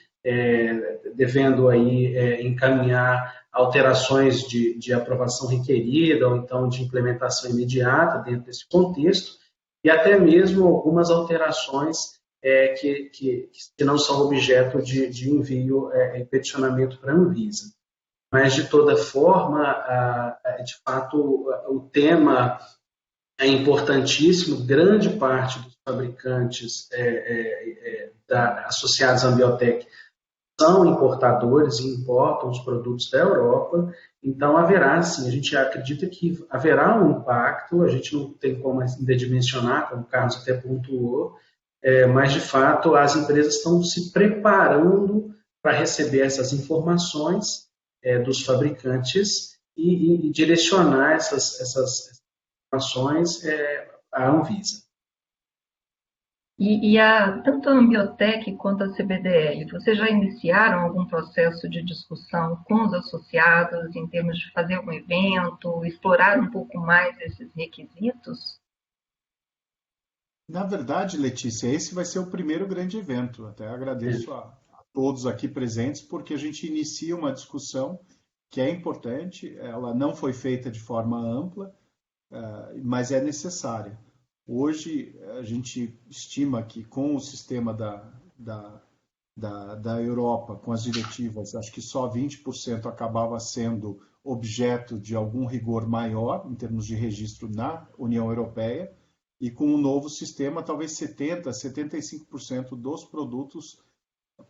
Speaker 3: devendo aí encaminhar alterações de aprovação requerida ou então de implementação imediata dentro desse contexto, e até mesmo algumas alterações que não são objeto de envio e peticionamento para a Anvisa. Mas, de toda forma, de fato, o tema é importantíssimo. Grande parte dos fabricantes associados à Ambiotech são importadores e importam os produtos da Europa. Então, haverá, sim, a gente acredita que haverá um impacto, a gente não tem como ainda dimensionar, como o Carlos até pontuou, mas, de fato, as empresas estão se preparando para receber essas informações dos fabricantes e direcionar essas informações à Anvisa.
Speaker 5: E tanto a Ambiotech quanto a CBDL, vocês já iniciaram algum processo de discussão com os associados em termos de fazer um evento, explorar um pouco mais esses requisitos?
Speaker 2: Na verdade, Letícia, esse vai ser o primeiro grande evento. Até agradeço a todos aqui presentes, porque a gente inicia uma discussão que é importante, ela não foi feita de forma ampla, mas é necessária. Hoje, a gente estima que com o sistema da Europa, com as diretivas, acho que só 20% acabava sendo objeto de algum rigor maior, em termos de registro na União Europeia, e com o novo sistema, talvez 70%, 75% dos produtos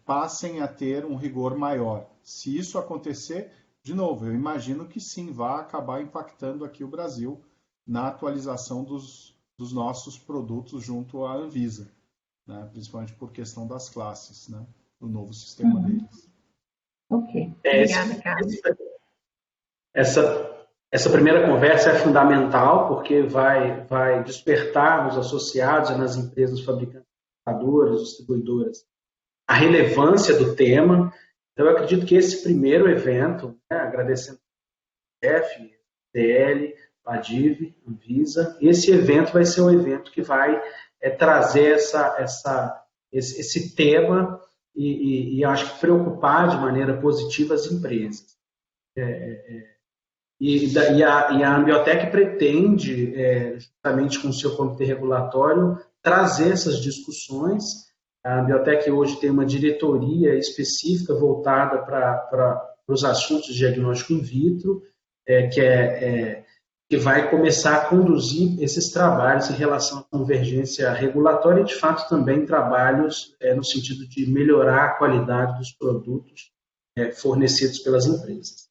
Speaker 2: passem a ter um rigor maior. Se isso acontecer, de novo, eu imagino que sim, vai acabar impactando aqui o Brasil na atualização dos nossos produtos junto à Anvisa, né? Principalmente por questão das classes, né? O novo sistema deles.
Speaker 5: Ok, obrigada, Carlos.
Speaker 3: Essa primeira conversa é fundamental, porque vai despertar nos associados e nas empresas fabricantes, distribuidoras, a relevância do tema. Então, eu acredito que esse primeiro evento, agradecendo a CF, DL, Padiv, Anvisa, esse evento vai ser um evento que vai trazer esse tema e acho que preocupar de maneira positiva as empresas. E a Ambiotech pretende, justamente com o seu comitê regulatório, trazer essas discussões. A Ambiotech hoje tem uma diretoria específica voltada para os assuntos de diagnóstico in vitro, que vai começar a conduzir esses trabalhos em relação à convergência regulatória e, de fato, também trabalhos no sentido de melhorar a qualidade dos produtos fornecidos pelas empresas.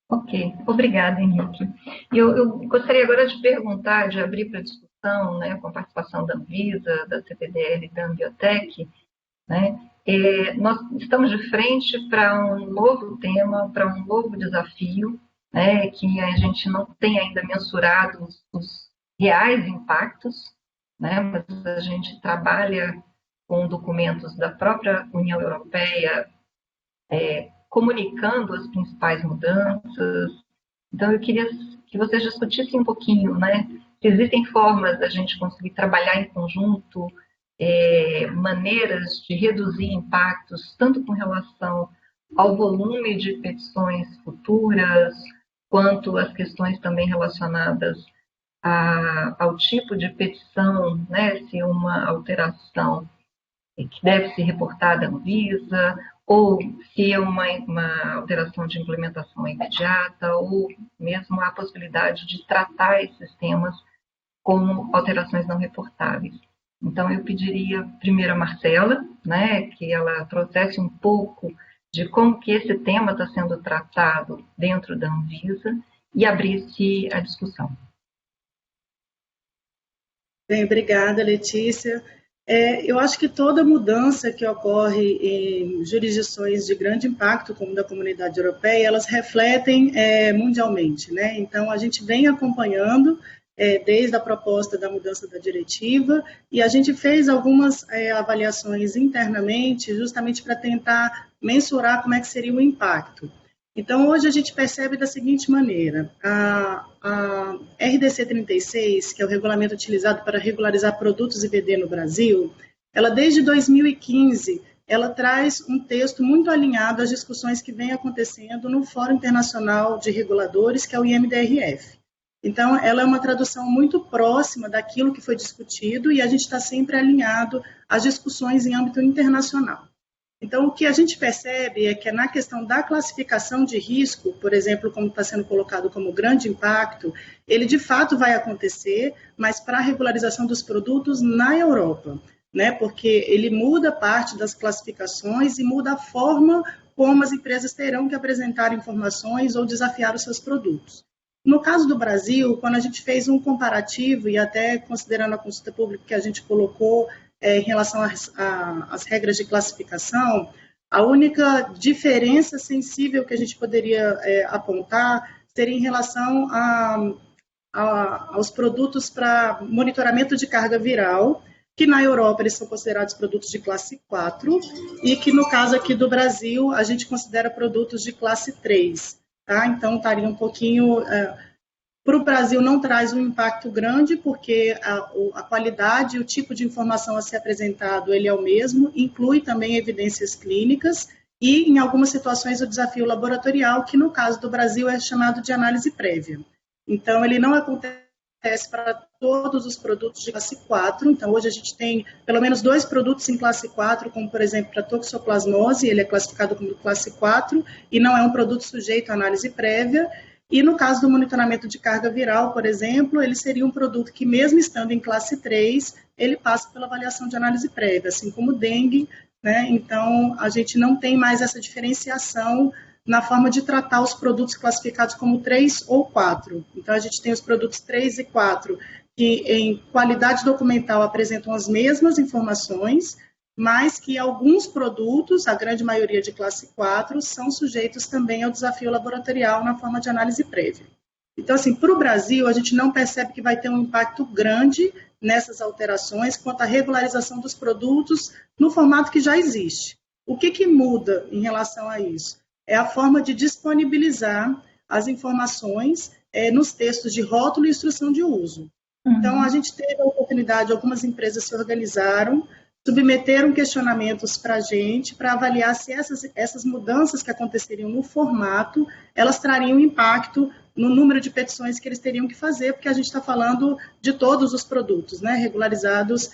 Speaker 5: Ok, obrigada, Henrique. Eu gostaria agora de perguntar, de abrir para discussão, né, com a participação da Anvisa, da CBDL e da Ambiotech, né, nós estamos de frente para um novo tema, para um novo desafio, né, que a gente não tem ainda mensurado os reais impactos, né, mas a gente trabalha com documentos da própria União Europeia, comunicando as principais mudanças. Então, eu queria que vocês discutissem um pouquinho, né, se existem formas da gente conseguir trabalhar em conjunto, maneiras de reduzir impactos, tanto com relação ao volume de petições futuras, quanto as questões também relacionadas ao tipo de petição, né, se uma alteração que deve ser reportada à Anvisa, ou se é uma alteração de implementação imediata, ou mesmo a possibilidade de tratar esses temas como alterações não reportáveis. Então, eu pediria primeiro a Marcela, né, que ela trouxesse um pouco de como que esse tema está sendo tratado dentro da Anvisa e abrisse a discussão.
Speaker 6: Bem, obrigada, Letícia. Eu acho que toda mudança que ocorre em jurisdições de grande impacto, como da Comunidade Europeia, elas refletem mundialmente, né? Então, a gente vem acompanhando desde a proposta da mudança da diretiva, e a gente fez algumas avaliações internamente, justamente para tentar mensurar como é que seria o impacto. Então, hoje a gente percebe da seguinte maneira: a RDC 36, que é o regulamento utilizado para regularizar produtos IVD no Brasil, ela desde 2015, ela traz um texto muito alinhado às discussões que vêm acontecendo no Fórum Internacional de Reguladores, que é o IMDRF. Então, ela é uma tradução muito próxima daquilo que foi discutido e a gente está sempre alinhado às discussões em âmbito internacional. Então, o que a gente percebe é que na questão da classificação de risco, por exemplo, como está sendo colocado como grande impacto, ele de fato vai acontecer, mas para a regularização dos produtos na Europa, né? Porque ele muda parte das classificações e muda a forma como as empresas terão que apresentar informações ou desafiar os seus produtos. No caso do Brasil, quando a gente fez um comparativo, e até considerando a consulta pública que a gente colocou em relação às regras de classificação, a única diferença sensível que a gente poderia apontar seria em relação aos produtos para monitoramento de carga viral, que na Europa eles são considerados produtos de classe 4, e que no caso aqui do Brasil a gente considera produtos de classe 3. Tá? Então, estaria um pouquinho... Para o Brasil não traz um impacto grande, porque a qualidade e o tipo de informação a ser apresentado ele é o mesmo, inclui também evidências clínicas e, em algumas situações, o desafio laboratorial, que no caso do Brasil é chamado de análise prévia. Então, ele não acontece para todos os produtos de classe 4, então hoje a gente tem pelo menos 2 produtos em classe 4, como por exemplo a toxoplasmose, ele é classificado como classe 4 e não é um produto sujeito à análise prévia, e no caso do monitoramento de carga viral, por exemplo, ele seria um produto que mesmo estando em classe 3, ele passa pela avaliação de análise prévia, assim como o dengue, né? Então a gente não tem mais essa diferenciação na forma de tratar os produtos classificados como 3 ou 4. Então a gente tem os produtos 3 e 4, que em qualidade documental apresentam as mesmas informações, mas que alguns produtos, a grande maioria de classe 4, são sujeitos também ao desafio laboratorial na forma de análise prévia. Então, assim, para o Brasil, a gente não percebe que vai ter um impacto grande nessas alterações quanto à regularização dos produtos no formato que já existe. O que muda em relação a isso? É a forma de disponibilizar as informações nos textos de rótulo e instrução de uso. Então, a gente teve a oportunidade, algumas empresas se organizaram, submeteram questionamentos para a gente, para avaliar se essas mudanças que aconteceriam no formato, elas trariam impacto no número de petições que eles teriam que fazer, porque a gente está falando de todos os produtos, né, regularizados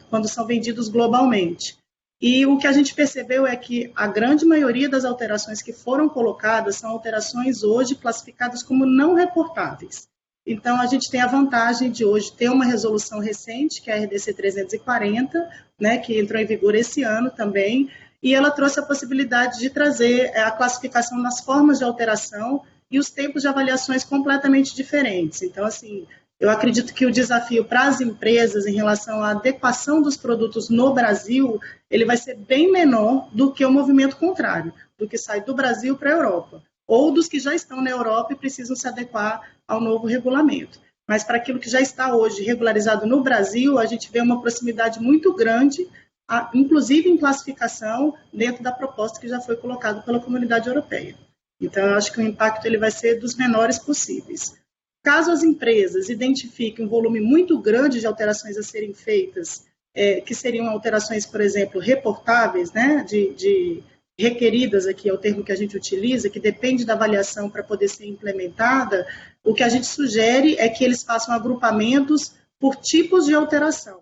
Speaker 6: quando são vendidos globalmente. E o que a gente percebeu é que a grande maioria das alterações que foram colocadas são alterações hoje classificadas como não reportáveis. Então, a gente tem a vantagem de hoje ter uma resolução recente, que é a RDC 340, né, que entrou em vigor esse ano também, e ela trouxe a possibilidade de trazer a classificação nas formas de alteração e os tempos de avaliações completamente diferentes. Então, assim, eu acredito que o desafio para as empresas em relação à adequação dos produtos no Brasil, ele vai ser bem menor do que o movimento contrário, do que sai do Brasil para a Europa, ou dos que já estão na Europa e precisam se adequar ao novo regulamento. Mas para aquilo que já está hoje regularizado no Brasil, a gente vê uma proximidade muito grande, inclusive em classificação, dentro da proposta que já foi colocada pela Comunidade Europeia. Então, eu acho que o impacto ele vai ser dos menores possíveis. Caso as empresas identifiquem um volume muito grande de alterações a serem feitas, que seriam alterações, por exemplo, reportáveis, né, requeridas, aqui é o termo que a gente utiliza, que depende da avaliação para poder ser implementada, o que a gente sugere é que eles façam agrupamentos por tipos de alteração.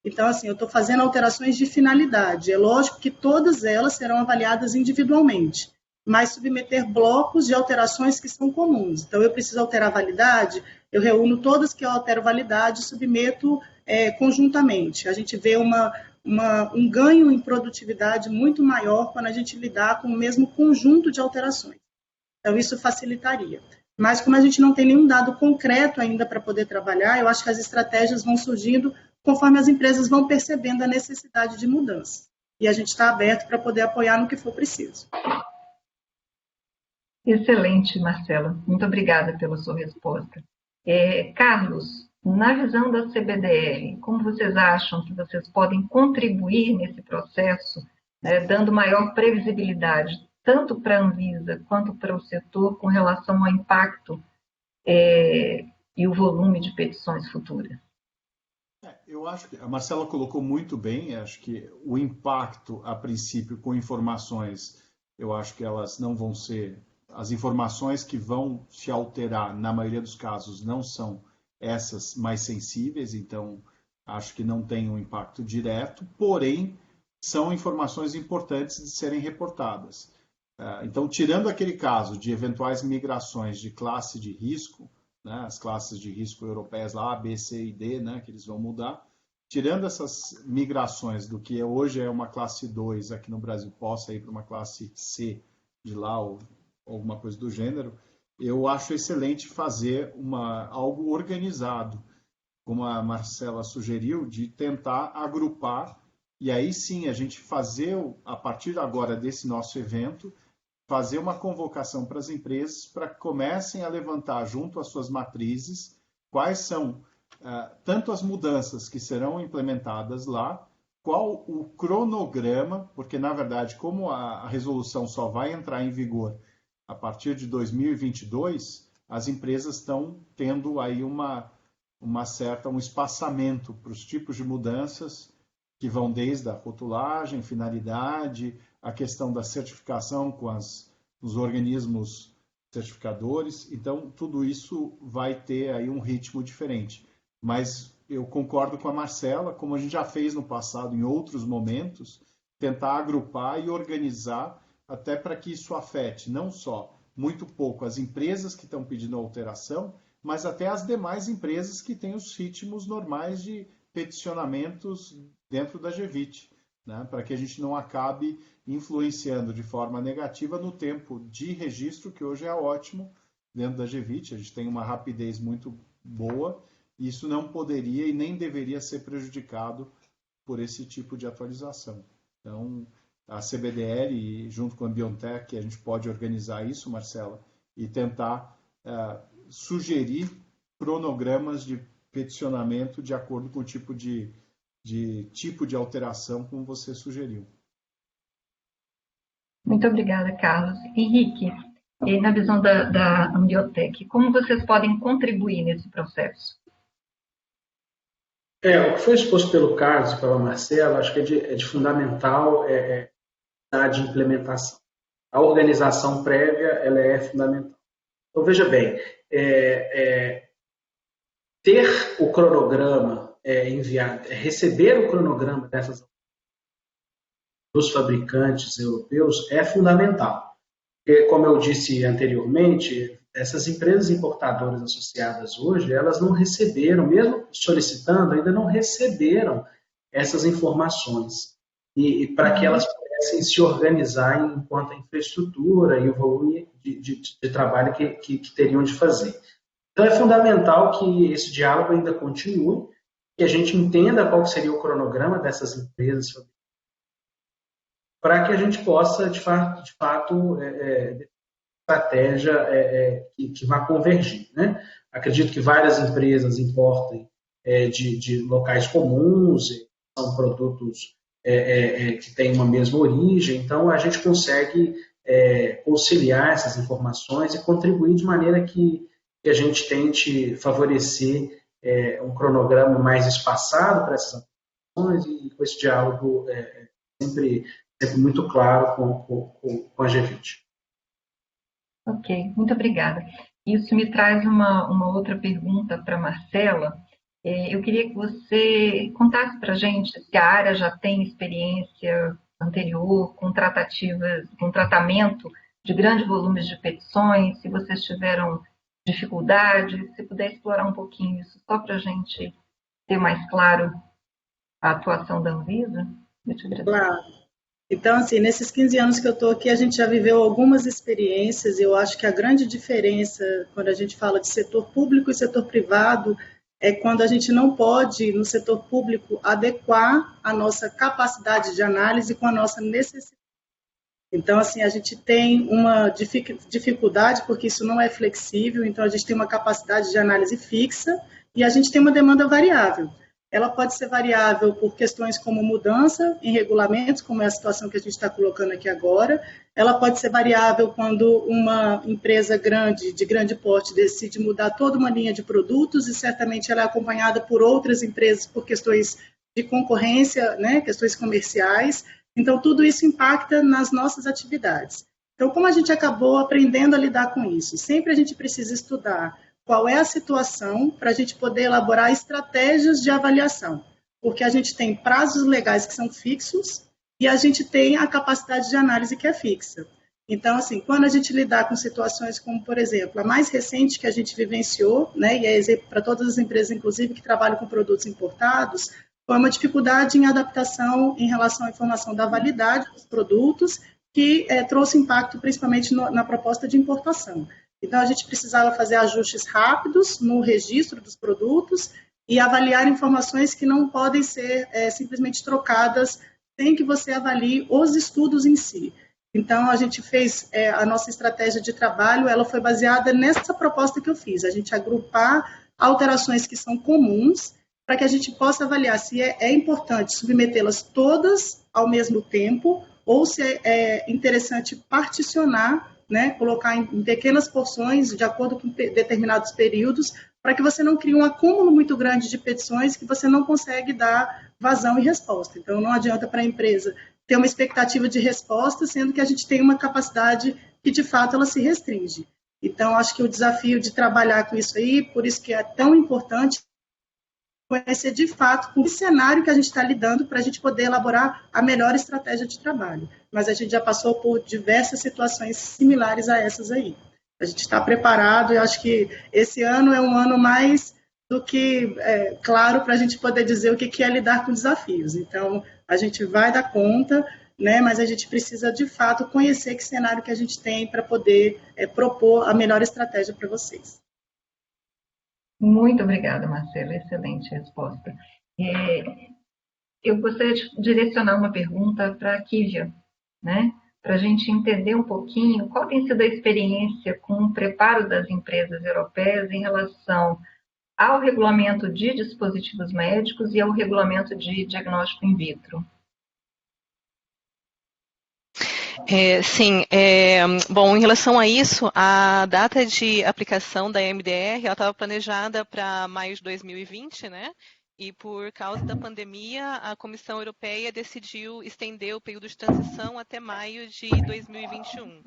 Speaker 6: Então, assim, eu estou fazendo alterações de finalidade. É lógico que todas elas serão avaliadas individualmente, mas submeter blocos de alterações que são comuns. Então, eu preciso alterar a validade, eu reúno todas que eu altero validade e submeto conjuntamente. A gente vê um ganho em produtividade muito maior quando a gente lidar com o mesmo conjunto de alterações. Então, isso facilitaria. Mas, como a gente não tem nenhum dado concreto ainda para poder trabalhar, eu acho que as estratégias vão surgindo conforme as empresas vão percebendo a necessidade de mudança. E a gente está aberto para poder apoiar no que for preciso.
Speaker 5: Excelente, Marcela. Muito obrigada pela sua resposta. Carlos, na visão da CBDL, como vocês acham que vocês podem contribuir nesse processo, dando maior previsibilidade, tanto para a Anvisa quanto para o setor, com relação ao impacto e o volume de petições futuras?
Speaker 2: Eu acho que a Marcela colocou muito bem. Acho que o impacto, a princípio, com informações, eu acho que elas não vão ser... As informações que vão se alterar, na maioria dos casos, não são essas mais sensíveis, então acho que não tem um impacto direto, porém, são informações importantes de serem reportadas. Então, tirando aquele caso de eventuais migrações de classe de risco, né, as classes de risco europeias lá, A, B, C e D, né, que eles vão mudar, tirando essas migrações do que hoje é uma classe 2 aqui no Brasil, possa ir para uma classe C de lá, ou alguma coisa do gênero, eu acho excelente fazer algo organizado, como a Marcela sugeriu, de tentar agrupar, e aí sim a gente fazer, a partir agora desse nosso evento, fazer uma convocação para as empresas para que comecem a levantar junto às suas matrizes quais são tanto as mudanças que serão implementadas lá, qual o cronograma, porque na verdade como a resolução só vai entrar em vigor a partir de 2022, as empresas estão tendo aí um espaçamento para os tipos de mudanças que vão desde a rotulagem, finalidade, a questão da certificação com os organismos certificadores. Então, tudo isso vai ter aí um ritmo diferente. Mas eu concordo com a Marcela, como a gente já fez no passado em outros momentos, tentar agrupar e organizar até para que isso afete não só muito pouco as empresas que estão pedindo alteração, mas até as demais empresas que têm os ritmos normais de peticionamentos dentro da GVIT, né? Para que a gente não acabe influenciando de forma negativa no tempo de registro, que hoje é ótimo dentro da GVIT, a gente tem uma rapidez muito boa, e isso não poderia e nem deveria ser prejudicado por esse tipo de atualização. Então, a CBDL, junto com a BioNTech, a gente pode organizar isso, Marcela, e tentar sugerir cronogramas de peticionamento de acordo com o tipo de alteração, como você sugeriu.
Speaker 5: Muito obrigada, Carlos. Henrique, na visão da Ambiotech, como vocês podem contribuir nesse processo?
Speaker 3: O que foi exposto pelo Carlos e pela Marcela, acho que é de fundamental de implementação. A organização prévia ela é fundamental. Então, veja bem, ter o cronograma enviado, receber o cronograma dessas dos fabricantes europeus é fundamental. Porque, como eu disse anteriormente, essas empresas importadoras associadas hoje, elas não receberam, mesmo solicitando, ainda não receberam essas informações. E para que elas pudessem se organizar enquanto a infraestrutura e o volume de trabalho que teriam de fazer. Então, é fundamental que esse diálogo ainda continue, que a gente entenda qual seria o cronograma dessas empresas, para que a gente possa, de fato estratégia que vá convergir, né? Acredito que várias empresas importem de locais comuns, são produtos que têm uma mesma origem, então a gente consegue conciliar essas informações e contribuir de maneira que a gente tente favorecer um cronograma mais espaçado para essas ações e com esse diálogo sempre muito claro com a GVIT.
Speaker 5: Ok, muito obrigada. Isso me traz uma outra pergunta para a Marcela. Eu queria que você contasse para a gente se a área já tem experiência anterior com tratativas, com tratamento de grandes volumes de petições, se vocês tiveram dificuldade, se puder explorar um pouquinho isso, só para a gente ter mais claro a atuação da Anvisa. Eu te agradeço.
Speaker 6: Claro. Então, assim, nesses 15 anos que eu estou aqui, a gente já viveu algumas experiências, e eu acho que a grande diferença quando a gente fala de setor público e setor privado é quando a gente não pode, no setor público, adequar a nossa capacidade de análise com a nossa necessidade. Então, assim, a gente tem uma dificuldade, porque isso não é flexível, então a gente tem uma capacidade de análise fixa e a gente tem uma demanda variável. Ela pode ser variável por questões como mudança em regulamentos, como é a situação que a gente está colocando aqui agora. Ela pode ser variável quando uma empresa grande, de grande porte, decide mudar toda uma linha de produtos e certamente ela é acompanhada por outras empresas por questões de concorrência, né, questões comerciais. Então, tudo isso impacta nas nossas atividades. Então, como a gente acabou aprendendo a lidar com isso? Sempre a gente precisa estudar qual é a situação para a gente poder elaborar estratégias de avaliação, porque a gente tem prazos legais que são fixos e a gente tem a capacidade de análise que é fixa. Então, assim, quando a gente lidar com situações como, por exemplo, a mais recente que a gente vivenciou, né, e é exemplo para todas as empresas, inclusive, que trabalham com produtos importados, foi uma dificuldade em adaptação em relação à informação da validade dos produtos, que trouxe impacto principalmente na proposta de importação. Então, a gente precisava fazer ajustes rápidos no registro dos produtos e avaliar informações que não podem ser simplesmente trocadas sem que você avalie os estudos em si. Então, a gente fez a nossa estratégia de trabalho, ela foi baseada nessa proposta que eu fiz, a gente agrupar alterações que são comuns para que a gente possa avaliar se é importante submetê-las todas ao mesmo tempo ou se é interessante particionar, né, colocar em pequenas porções, de acordo com determinados períodos, para que você não crie um acúmulo muito grande de petições que você não consegue dar vazão e resposta. Então, não adianta para a empresa ter uma expectativa de resposta, sendo que a gente tem uma capacidade que, de fato, ela se restringe. Então, acho que o desafio de trabalhar com isso aí, por isso que é tão importante conhecer de fato com o cenário que a gente está lidando para a gente poder elaborar a melhor estratégia de trabalho. Mas a gente já passou por diversas situações similares a essas aí. A gente está preparado e acho que esse ano é um ano mais do que claro para a gente poder dizer o que é lidar com desafios. Então, a gente vai dar conta, né, mas a gente precisa de fato conhecer que cenário que a gente tem para poder propor a melhor estratégia para vocês.
Speaker 5: Muito obrigada, Marcela. Excelente resposta. Eu gostaria de direcionar uma pergunta para a Kívia, né? Para a gente entender um pouquinho qual tem sido a experiência com o preparo das empresas europeias em relação ao regulamento de dispositivos médicos e ao regulamento de diagnóstico in vitro.
Speaker 9: Bom, em relação a isso, a data de aplicação da MDR estava planejada para maio de 2020, né? E por causa da pandemia, a Comissão Europeia decidiu estender o período de transição até maio de 2021.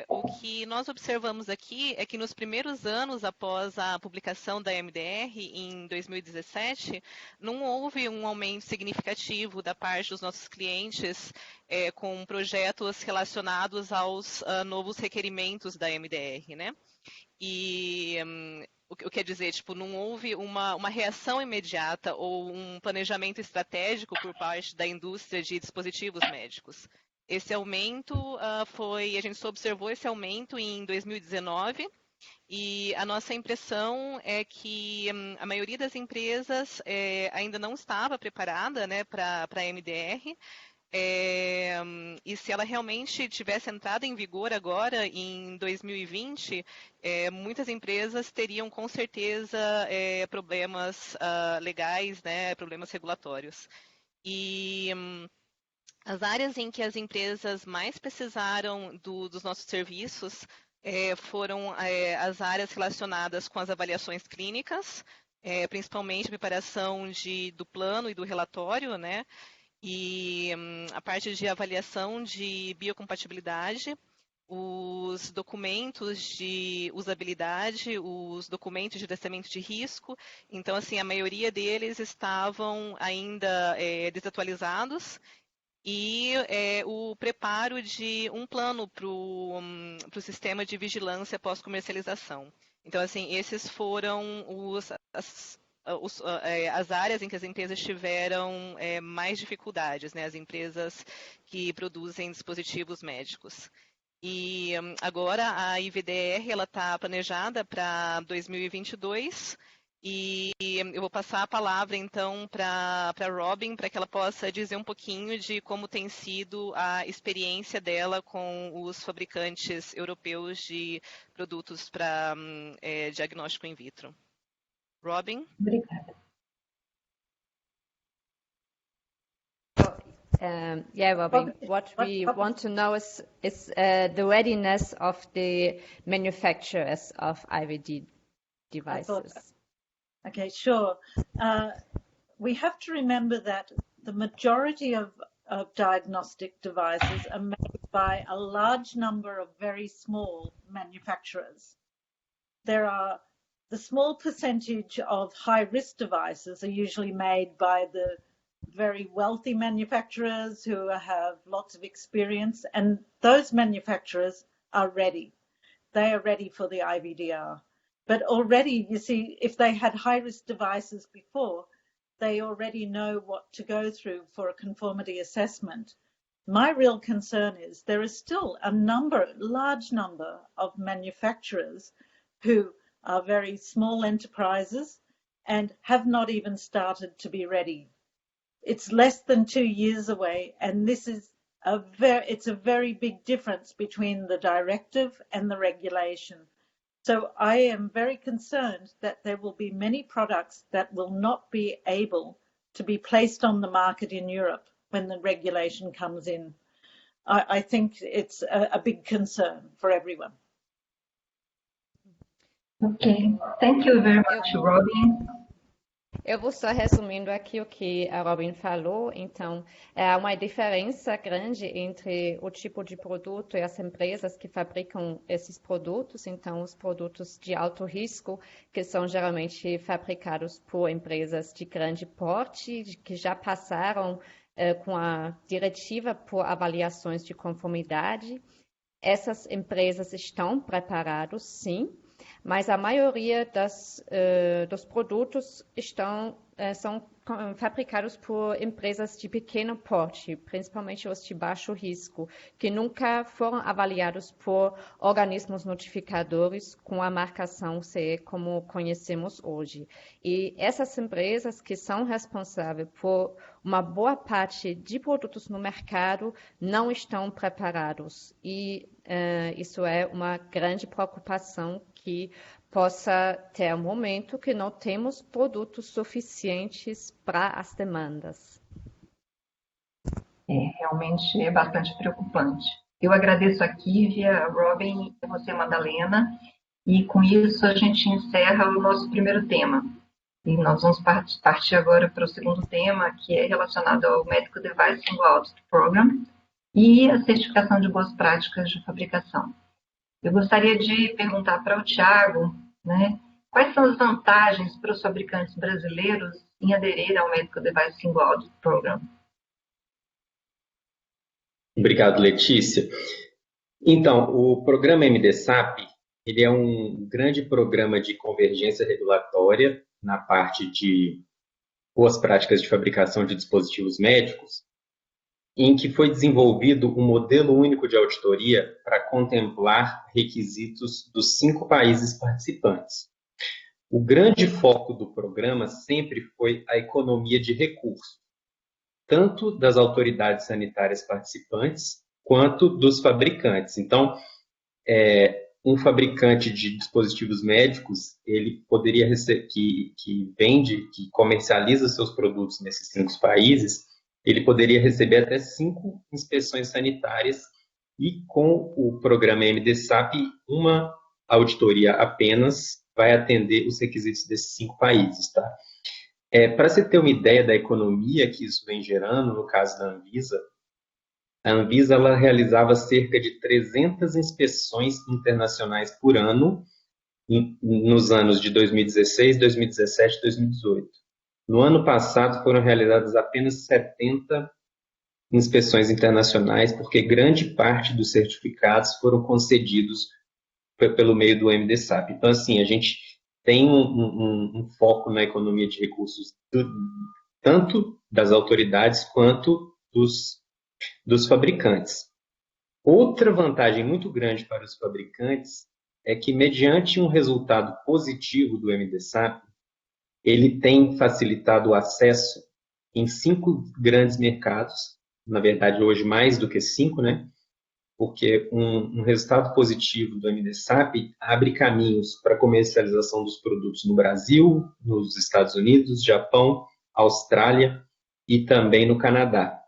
Speaker 9: O que nós observamos aqui é que nos primeiros anos após a publicação da MDR, em 2017, não houve um aumento significativo da parte dos nossos clientes com projetos relacionados aos novos requerimentos da MDR, né? E o que quer dizer, tipo, não houve uma reação imediata ou um planejamento estratégico por parte da indústria de dispositivos médicos. Esse aumento a gente só observou esse aumento em 2019 e a nossa impressão é que a maioria das empresas ainda não estava preparada, né, para a MDR. E se ela realmente tivesse entrado em vigor agora, em 2020, muitas empresas teriam com certeza problemas legais, né, problemas regulatórios. E as áreas em que as empresas mais precisaram dos nossos serviços foram as áreas relacionadas com as avaliações clínicas, principalmente a preparação do plano e do relatório, né? E a parte de avaliação de biocompatibilidade, os documentos de usabilidade, os documentos de gerenciamento de risco. Então, assim, a maioria deles estavam ainda desatualizados, e o preparo de um plano para o sistema de vigilância pós-comercialização. Então, assim, esses foram as áreas em que as empresas tiveram mais dificuldades, né? As empresas que produzem dispositivos médicos. E agora a IVDR está planejada para 2022, e eu vou passar a palavra então para Robin, para que ela possa dizer um pouquinho de como tem sido a experiência dela com os fabricantes europeus de produtos para diagnóstico in vitro. Robin?
Speaker 5: Obrigada.
Speaker 1: Yeah, Robin, what we want to know is the readiness of the manufacturers of IVD devices.
Speaker 8: Okay, sure. We have to remember that the majority of diagnostic devices are made by a large number of very small manufacturers. The small percentage of high-risk devices are usually made by the very wealthy manufacturers who have lots of experience, and those manufacturers are ready. They are ready for the IVDR. But already, you see, if they had high-risk devices before, they already know what to go through for a conformity assessment. My real concern is there is still a large number of manufacturers who are very small enterprises and have not even started to be ready. It's less than 2 years away, and this is it's a very big difference between the directive and the regulation. So I am very concerned that there will be many products that will not be able to be placed on the market in Europe when the regulation comes in. I think it's a big concern for everyone.
Speaker 5: Okay, thank you very much, Robin.
Speaker 1: Eu vou só resumindo aqui o que a Robin falou. Então, há uma diferença grande entre o tipo de produto e as empresas que fabricam esses produtos. Então, os produtos de alto risco, que são geralmente fabricados por empresas de grande porte, que já passaram com a diretiva por avaliações de conformidade. Essas empresas estão preparadas, sim, mas a maioria dos produtos são fabricados por empresas de pequeno porte, principalmente os de baixo risco, que nunca foram avaliados por organismos notificadores com a marcação CE como conhecemos hoje. E essas empresas que são responsáveis por uma boa parte de produtos no mercado não estão preparados. E isso é uma grande preocupação que possa ter um momento que não temos produtos suficientes para as demandas.
Speaker 5: Realmente é bastante preocupante. Eu agradeço a Kívia, a Robin e você, Madalena, e com isso a gente encerra o nosso primeiro tema. E nós vamos partir agora para o segundo tema, que é relacionado ao Medical Device Single Audit Program e a certificação de boas práticas de fabricação. Eu gostaria de perguntar para o Thiago, né, quais são as vantagens para os fabricantes brasileiros em aderir ao Medical Device Single Audit Program?
Speaker 7: Obrigado, Letícia. Então, o programa MDSAP, ele é um grande programa de convergência regulatória na parte de boas práticas de fabricação de dispositivos médicos, em que foi desenvolvido um modelo único de auditoria para contemplar requisitos dos 5 países participantes. O grande foco do programa sempre foi a economia de recursos, tanto das autoridades sanitárias participantes quanto dos fabricantes. Então, um fabricante de dispositivos médicos, ele poderia receber, que vende, que comercializa seus produtos nesses 5 países, ele poderia receber até 5 inspeções sanitárias e com o programa MDSAP, uma auditoria apenas vai atender os requisitos desses 5 países, tá? Para você ter uma ideia da economia que isso vem gerando, no caso da Anvisa, a Anvisa ela realizava cerca de 300 inspeções internacionais por ano nos anos de 2016, 2017 e 2018. No ano passado foram realizadas apenas 70 inspeções internacionais, porque grande parte dos certificados foram concedidos pelo meio do MDSAP. Então, assim, a gente tem um foco na economia de recursos tanto das autoridades quanto dos fabricantes. Outra vantagem muito grande para os fabricantes é que, mediante um resultado positivo do MDSAP, ele tem facilitado o acesso em 5 grandes mercados, na verdade hoje mais do que 5, né? Porque um resultado positivo do MDSAP abre caminhos para a comercialização dos produtos no Brasil, nos Estados Unidos, Japão, Austrália e também no Canadá.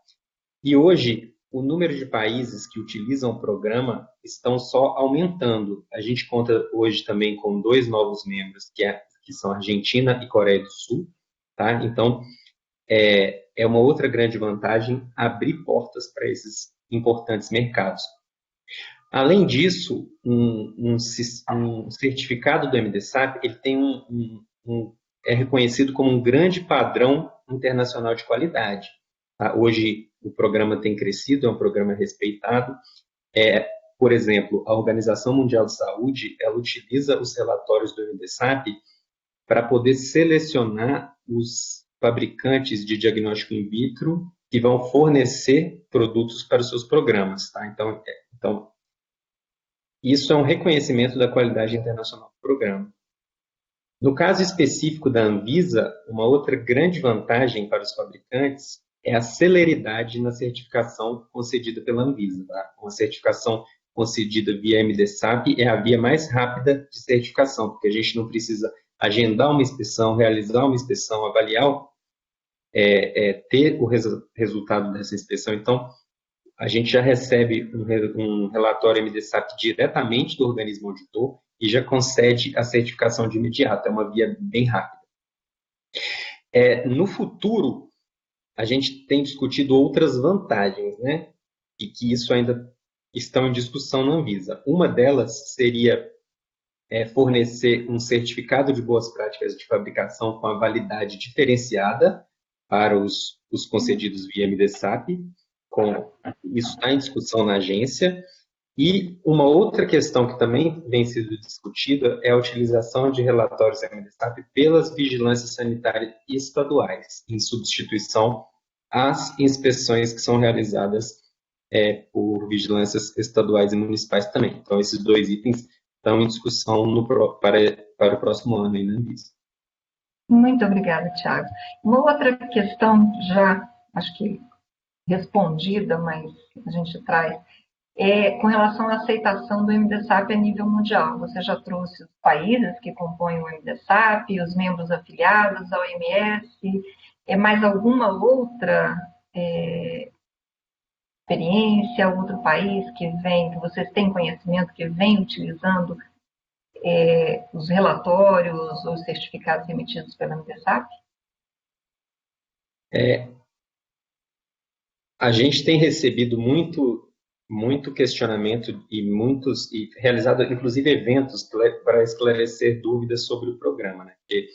Speaker 7: E hoje, o número de países que utilizam o programa estão só aumentando. A gente conta hoje também com 2 novos membros, que são Argentina e Coreia do Sul. Tá? Então, é uma outra grande vantagem abrir portas para esses importantes mercados. Além disso, um certificado do MDSAP ele tem é reconhecido como um grande padrão internacional de qualidade. Tá? Hoje, o programa tem crescido, é um programa respeitado. Por exemplo, a Organização Mundial de Saúde ela utiliza os relatórios do MDSAP para poder selecionar os fabricantes de diagnóstico in vitro que vão fornecer produtos para os seus programas. Tá? Então, isso é um reconhecimento da qualidade internacional do programa. No caso específico da Anvisa, uma outra grande vantagem para os fabricantes é a celeridade na certificação concedida pela Anvisa. Tá? Uma certificação concedida via MDSAP é a via mais rápida de certificação, porque a gente não precisa agendar uma inspeção, realizar uma inspeção, avaliar, ter o resultado dessa inspeção. Então, a gente já recebe um relatório MDSAP diretamente do organismo auditor e já concede a certificação de imediato. É uma via bem rápida. No futuro, a gente tem discutido outras vantagens, né? E que isso ainda estão em discussão na Anvisa. Uma delas seria fornecer um certificado de boas práticas de fabricação com a validade diferenciada para os concedidos via MDSAP. Isso está em discussão na agência. E uma outra questão que também vem sendo discutida é a utilização de relatórios MDSAP pelas vigilâncias sanitárias estaduais, em substituição às inspeções que são realizadas por vigilâncias estaduais e municipais também. Então, esses 2 itens estão em discussão para o próximo ano aí na Anvisa.
Speaker 5: Muito obrigada, Thiago. Uma outra questão, já acho que respondida, mas a gente traz, com relação à aceitação do MDSAP a nível mundial. Você já trouxe os países que compõem o MDSAP, os membros afiliados, a OMS, mais alguma outra experiência, outro país que vocês têm conhecimento, que vem utilizando os relatórios ou certificados emitidos pela MDSAP?
Speaker 7: A gente tem recebido muito questionamento e realizado, inclusive, eventos para esclarecer dúvidas sobre o programa, né? Porque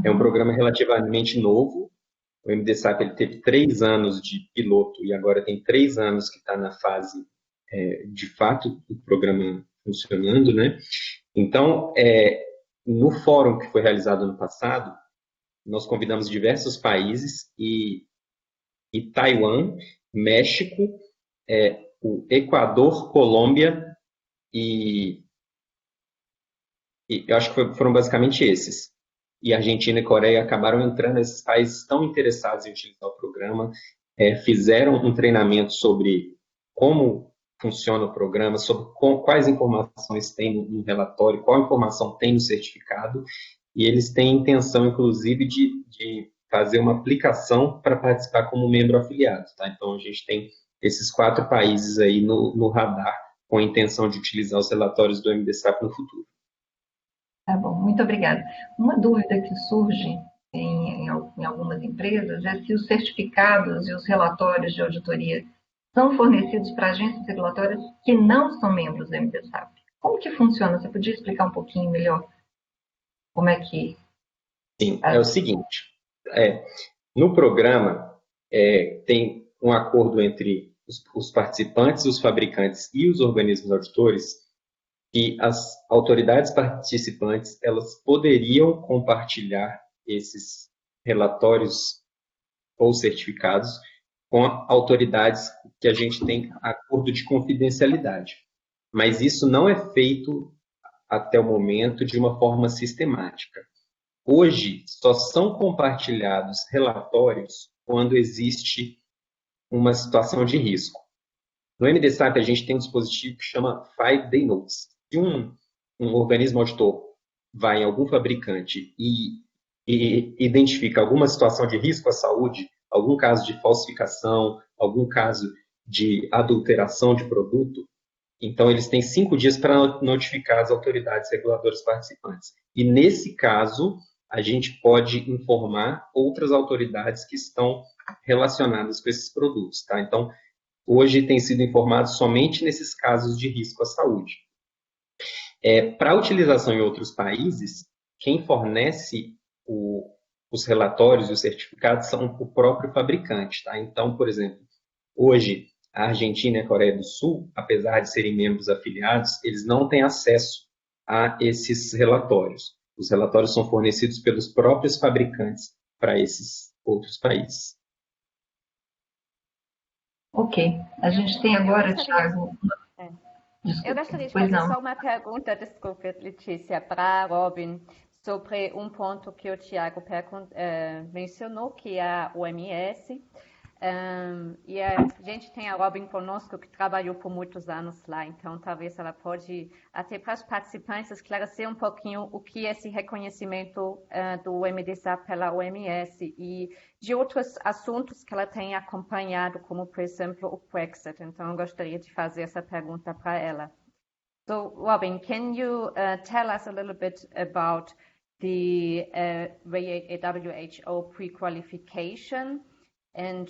Speaker 7: é um programa relativamente novo. O MDSAP ele teve 3 anos de piloto e agora tem 3 anos que está na fase, de fato, do programa funcionando, né? Então, no fórum que foi realizado ano passado, nós convidamos diversos países e Taiwan, México, o Equador, Colômbia e eu acho que foram basicamente esses. E Argentina e Coreia acabaram entrando. Esses países estão interessados em utilizar o programa, fizeram um treinamento sobre como funciona o programa, sobre quais informações tem no relatório, qual informação tem no certificado, e eles têm intenção, inclusive, de fazer uma aplicação para participar como membro afiliado. Tá? Então, a gente tem esses 4 países aí no radar com a intenção de utilizar os relatórios do MDSAP no futuro.
Speaker 5: Tá bom, muito obrigada. Uma dúvida que surge em algumas empresas é se os certificados e os relatórios de auditoria são fornecidos para agências regulatórias que não são membros do MDSAP. Como que funciona? Você podia explicar um pouquinho melhor como é que...
Speaker 7: Sim, é o seguinte, no programa tem um acordo entre os participantes, os fabricantes e os organismos auditores, que as autoridades participantes elas poderiam compartilhar esses relatórios ou certificados com autoridades que a gente tem acordo de confidencialidade. Mas isso não é feito até o momento de uma forma sistemática. Hoje, só são compartilhados relatórios quando existe uma situação de risco. No MDSAP, a gente tem um dispositivo que chama 5-Day Notes. Se um organismo auditor vai em algum fabricante e identifica alguma situação de risco à saúde, algum caso de falsificação, algum caso de adulteração de produto, então eles têm 5 dias para notificar as autoridades reguladoras participantes. E nesse caso, a gente pode informar outras autoridades que estão relacionadas com esses produtos, tá? Então, hoje tem sido informado somente nesses casos de risco à saúde. Para utilização em outros países, quem fornece os relatórios e os certificados são o próprio fabricante, tá? Então, por exemplo, hoje a Argentina e a Coreia do Sul, apesar de serem membros afiliados, eles não têm acesso a esses relatórios. Os relatórios são fornecidos pelos próprios fabricantes para esses outros países.
Speaker 5: Ok. A gente tem agora, Thiago...
Speaker 1: Eu gostaria de fazer só uma pergunta, desculpe, Letícia, para Robin, sobre um ponto que o Thiago mencionou, que é a OMS. E a gente tem a Robin conosco, que trabalhou por muitos anos lá, então talvez ela pode, até para os participantes, esclarecer um pouquinho o que é esse reconhecimento do MDSAP pela OMS e de outros assuntos que ela tem acompanhado, como, por exemplo, o Brexit. Então, eu gostaria de fazer essa pergunta para ela. So, Robin, can you tell us a little bit about the WHO pre-qualification and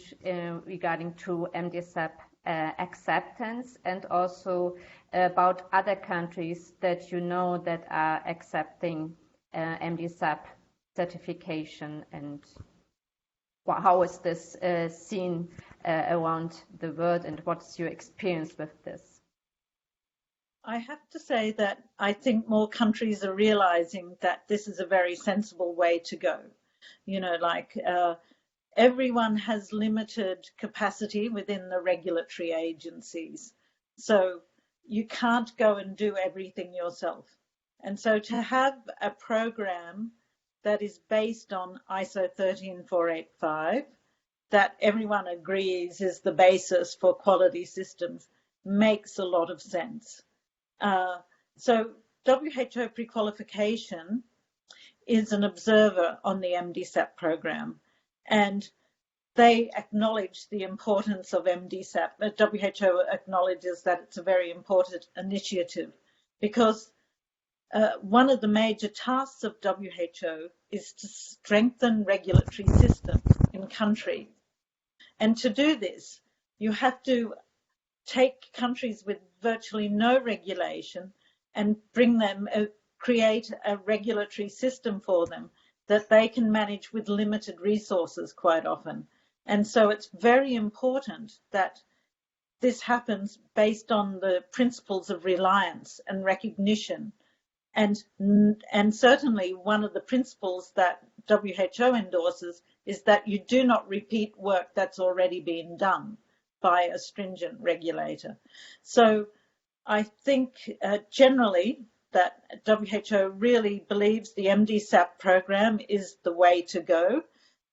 Speaker 1: regarding to MDSAP acceptance, and also about other countries that you know that are accepting MDSAP certification, and how is this seen around the world, and what's your experience with this?
Speaker 8: I have to say that I think more countries are realizing that this is a very sensible way to go. You know, like everyone has limited capacity within the regulatory agencies. So you can't go and do everything yourself. And so to have a program that is based on ISO 13485, that everyone agrees is the basis for quality systems, makes a lot of sense. So WHO pre-qualification is an observer on the MDSAP program, and they acknowledge the importance of MDSAP. WHO acknowledges that it's a very important initiative because one of the major tasks of WHO is to strengthen regulatory systems in countries. And to do this, you have to take countries with virtually no regulation and bring them, create a regulatory system for them that they can manage with limited resources quite often. And so it's very important that this happens based on the principles of reliance and recognition. And certainly one of the principles that WHO endorses is that you do not repeat work that's already been done by a stringent regulator. So I think generally that WHO really believes the MDSAP program is the way to go.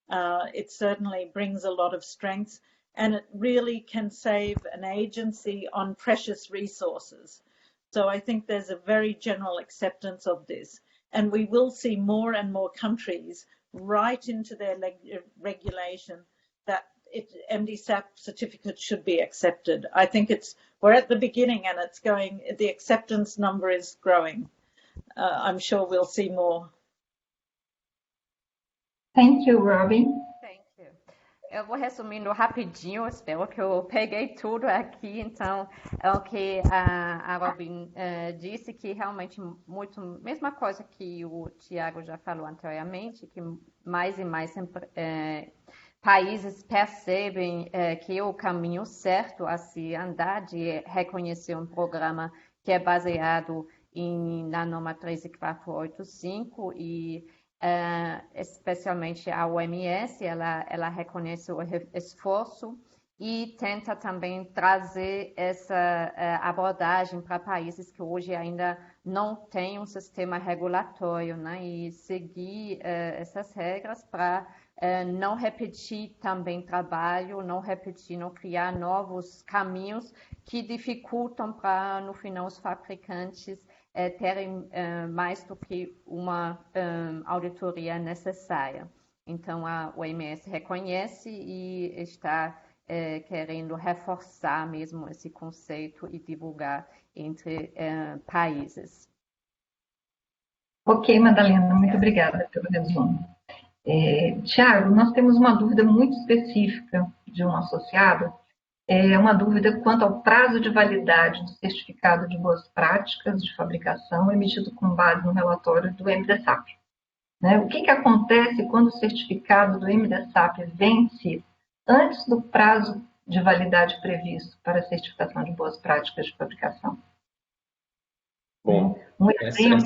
Speaker 8: It certainly brings a lot of strength, and it really can save an agency on precious resources. So I think there's a very general acceptance of this, and we will see more and more countries write into their regulation that MDSAP certificates should be accepted. I think we're at the beginning, and the acceptance number is growing. I'm sure we'll see more.
Speaker 5: Thank you, Robin.
Speaker 1: Thank you. eu vou resumindo rapidinho, espero que eu peguei tudo aqui. Então, é o que a Robin disse, que realmente mesma coisa que o Tiago já falou anteriormente, que mais e mais países percebem que é o caminho certo a se andar, de reconhecer um programa que é baseado na norma 13485 e especialmente a OMS, ela reconhece o esforço e tenta também trazer essa abordagem para países que hoje ainda não têm um sistema regulatório, né? E seguir essas regras para não repetir também trabalho, não criar novos caminhos que dificultam para, no final, os fabricantes terem mais do que uma auditoria necessária. Então, a OMS reconhece e está querendo reforçar mesmo esse conceito e divulgar entre países.
Speaker 5: Ok, Madalena, muito obrigada pelo resumo. Tiago, nós temos uma dúvida muito específica de um associado, uma dúvida quanto ao prazo de validade do certificado de boas práticas de fabricação emitido com base no relatório do MDSAP. Né? O que acontece quando o certificado do MDSAP vence antes do prazo de validade previsto para a certificação de boas práticas de fabricação?
Speaker 7: Bom,
Speaker 5: um exemplo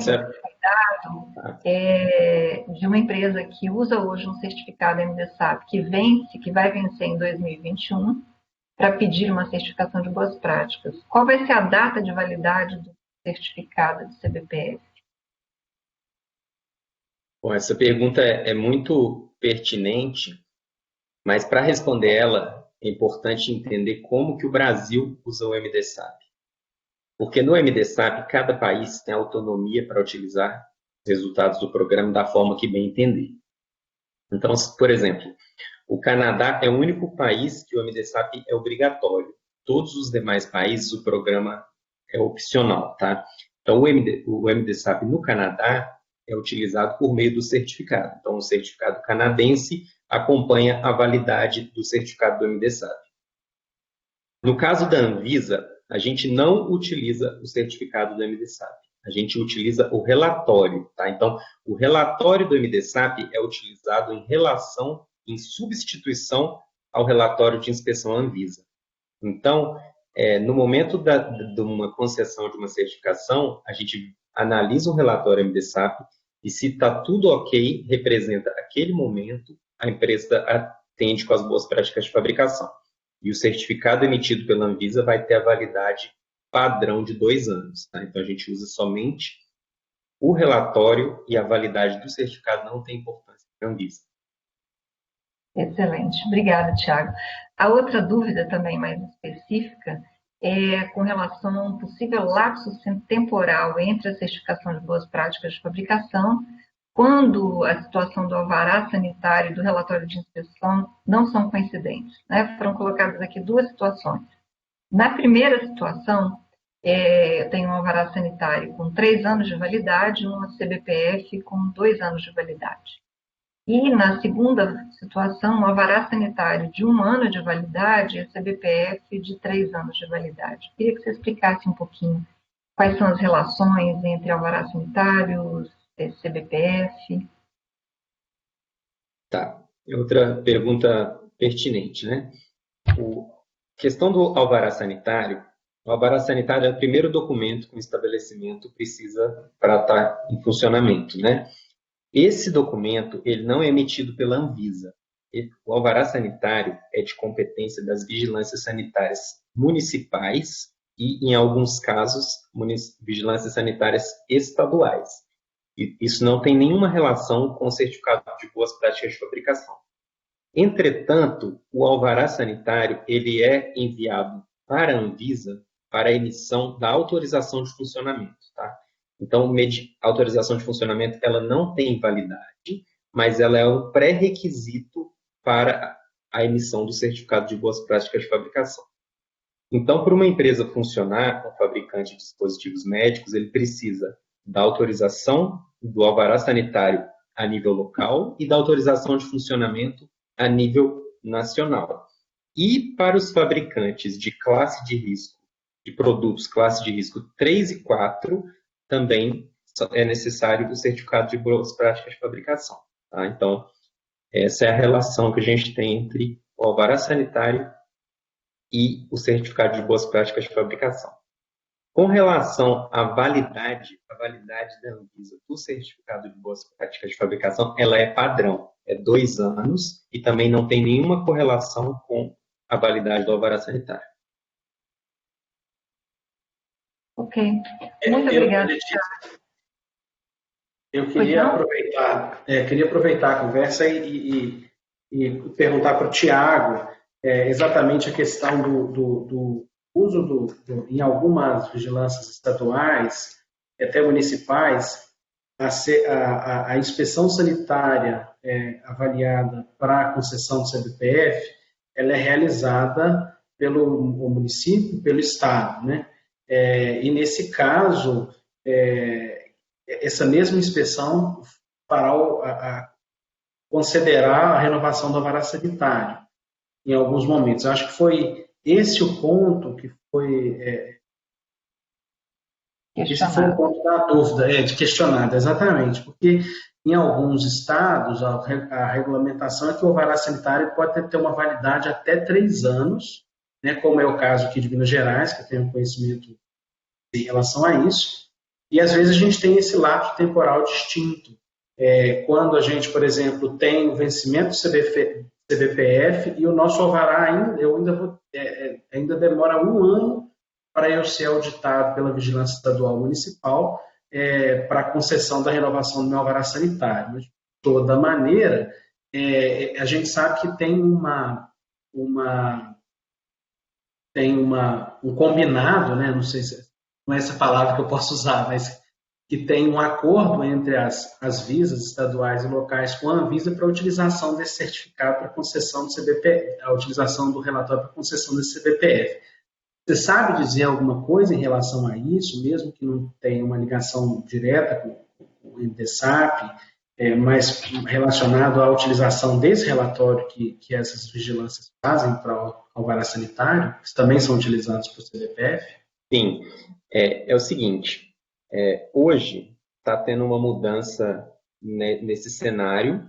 Speaker 5: de uma empresa que usa hoje um certificado MDSAP que vai vencer em 2021 para pedir uma certificação de boas práticas. Qual vai ser a data de validade do certificado de CBPF?
Speaker 7: Bom, essa pergunta é muito pertinente, mas para responder ela, é importante entender como que o Brasil usa o MDSAP. Porque no MDSAP, cada país tem autonomia para utilizar os resultados do programa da forma que bem entender. Então, por exemplo, o Canadá é o único país que o MDSAP é obrigatório. Todos os demais países, o programa é opcional, tá? Então, o MDSAP no Canadá é utilizado por meio do certificado. Então, o certificado canadense acompanha a validade do certificado do MDSAP. No caso da Anvisa, a gente não utiliza o certificado do MDSAP. A gente utiliza o relatório, tá? Então, o relatório do MDSAP é utilizado em substituição ao relatório de inspeção Anvisa. Então, no momento de uma concessão de uma certificação, a gente analisa o relatório MDSAP e, se está tudo ok, representa aquele momento, a empresa atende com as boas práticas de fabricação. E o certificado emitido pela Anvisa vai ter a validade padrão de 2 anos. Tá? Então, a gente usa somente o relatório e a validade do certificado não tem importância para a Anvisa.
Speaker 5: Excelente. Obrigada, Tiago. A outra dúvida também mais específica é com relação a um possível lapso temporal entre a certificação de boas práticas de fabricação, quando a situação do alvará sanitário e do relatório de inspeção não são coincidentes. Né? Foram colocadas aqui 2 situações. Na primeira situação, eu tenho um alvará sanitário com 3 anos de validade e uma CBPF com 2 anos de validade. E na segunda situação, um alvará sanitário de 1 ano de validade e a CBPF de 3 anos de validade. Queria que você explicasse um pouquinho quais são as relações entre alvará sanitário, CBPF.
Speaker 7: Tá. Outra pergunta pertinente, né? Questão do alvará sanitário. O alvará sanitário é o primeiro documento que o estabelecimento precisa para estar em funcionamento, né? Esse documento, ele não é emitido pela Anvisa. O alvará sanitário é de competência das vigilâncias sanitárias municipais e, em alguns casos, vigilâncias sanitárias estaduais. E isso não tem nenhuma relação com o certificado de boas práticas de fabricação. Entretanto, o alvará sanitário ele é enviado para a Anvisa para a emissão da autorização de funcionamento, tá? Então, a autorização de funcionamento ela não tem validade, mas ela é um pré-requisito para a emissão do certificado de boas práticas de fabricação. Então, para uma empresa funcionar com fabricante de dispositivos médicos, ele precisa da autorização do alvará sanitário a nível local e da autorização de funcionamento a nível nacional. E para os fabricantes de classe de risco, de produtos classe de risco 3 e 4, também é necessário o certificado de boas práticas de fabricação. Tá? Então, essa é a relação que a gente tem entre o alvará sanitário e o certificado de boas práticas de fabricação. Com relação à validade da Anvisa do certificado de boas práticas de fabricação, ela é padrão, é 2 anos e também não tem nenhuma correlação com a validade do alvará sanitário.
Speaker 5: Ok, muito obrigada.
Speaker 3: Eu queria aproveitar a conversa e perguntar para o Tiago exatamente a questão do uso em algumas vigilâncias estaduais, até municipais, a inspeção sanitária avaliada para a concessão do CBPF, ela é realizada pelo município, pelo Estado, né? E nesse caso, essa mesma inspeção fará considerar a renovação do alvará sanitário em alguns momentos. Eu acho que foi esse o ponto que foi esse foi o ponto da dúvida, de questionada, exatamente, porque em alguns estados a regulamentação é que o alvará sanitário pode ter uma validade até 3 anos, né, como é o caso aqui de Minas Gerais, que eu tenho conhecimento em relação a isso, e às vezes a gente tem esse lapso temporal distinto. Quando a gente, por exemplo, tem o vencimento do CBPF e o nosso alvará ainda demora 1 ano para eu ser auditado pela Vigilância Estadual Municipal para a concessão da renovação do meu alvará sanitário. Mas, de toda maneira, a gente sabe que tem um combinado, né? Não sei se não é essa palavra que eu posso usar, mas que tem um acordo entre as visas estaduais e locais com a Anvisa para a utilização desse certificado para concessão do CBPF, a utilização do relatório para concessão desse CBPF. Você sabe dizer alguma coisa em relação a isso, mesmo que não tenha uma ligação direta com o MDSAP, mas relacionado à utilização desse relatório que essas vigilâncias fazem para o alvará sanitário, que também são utilizados para o CBPF?
Speaker 7: Sim, é o seguinte, hoje está tendo uma mudança nesse cenário.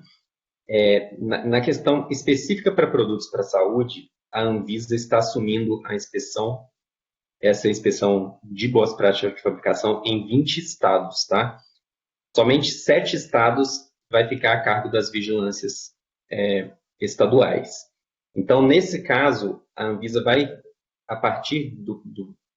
Speaker 7: Na questão específica para produtos para a saúde, a Anvisa está assumindo essa inspeção de boas práticas de fabricação em 20 estados, tá? Somente 7 estados vai ficar a cargo das vigilâncias estaduais. Então, nesse caso, a Anvisa vai, a partir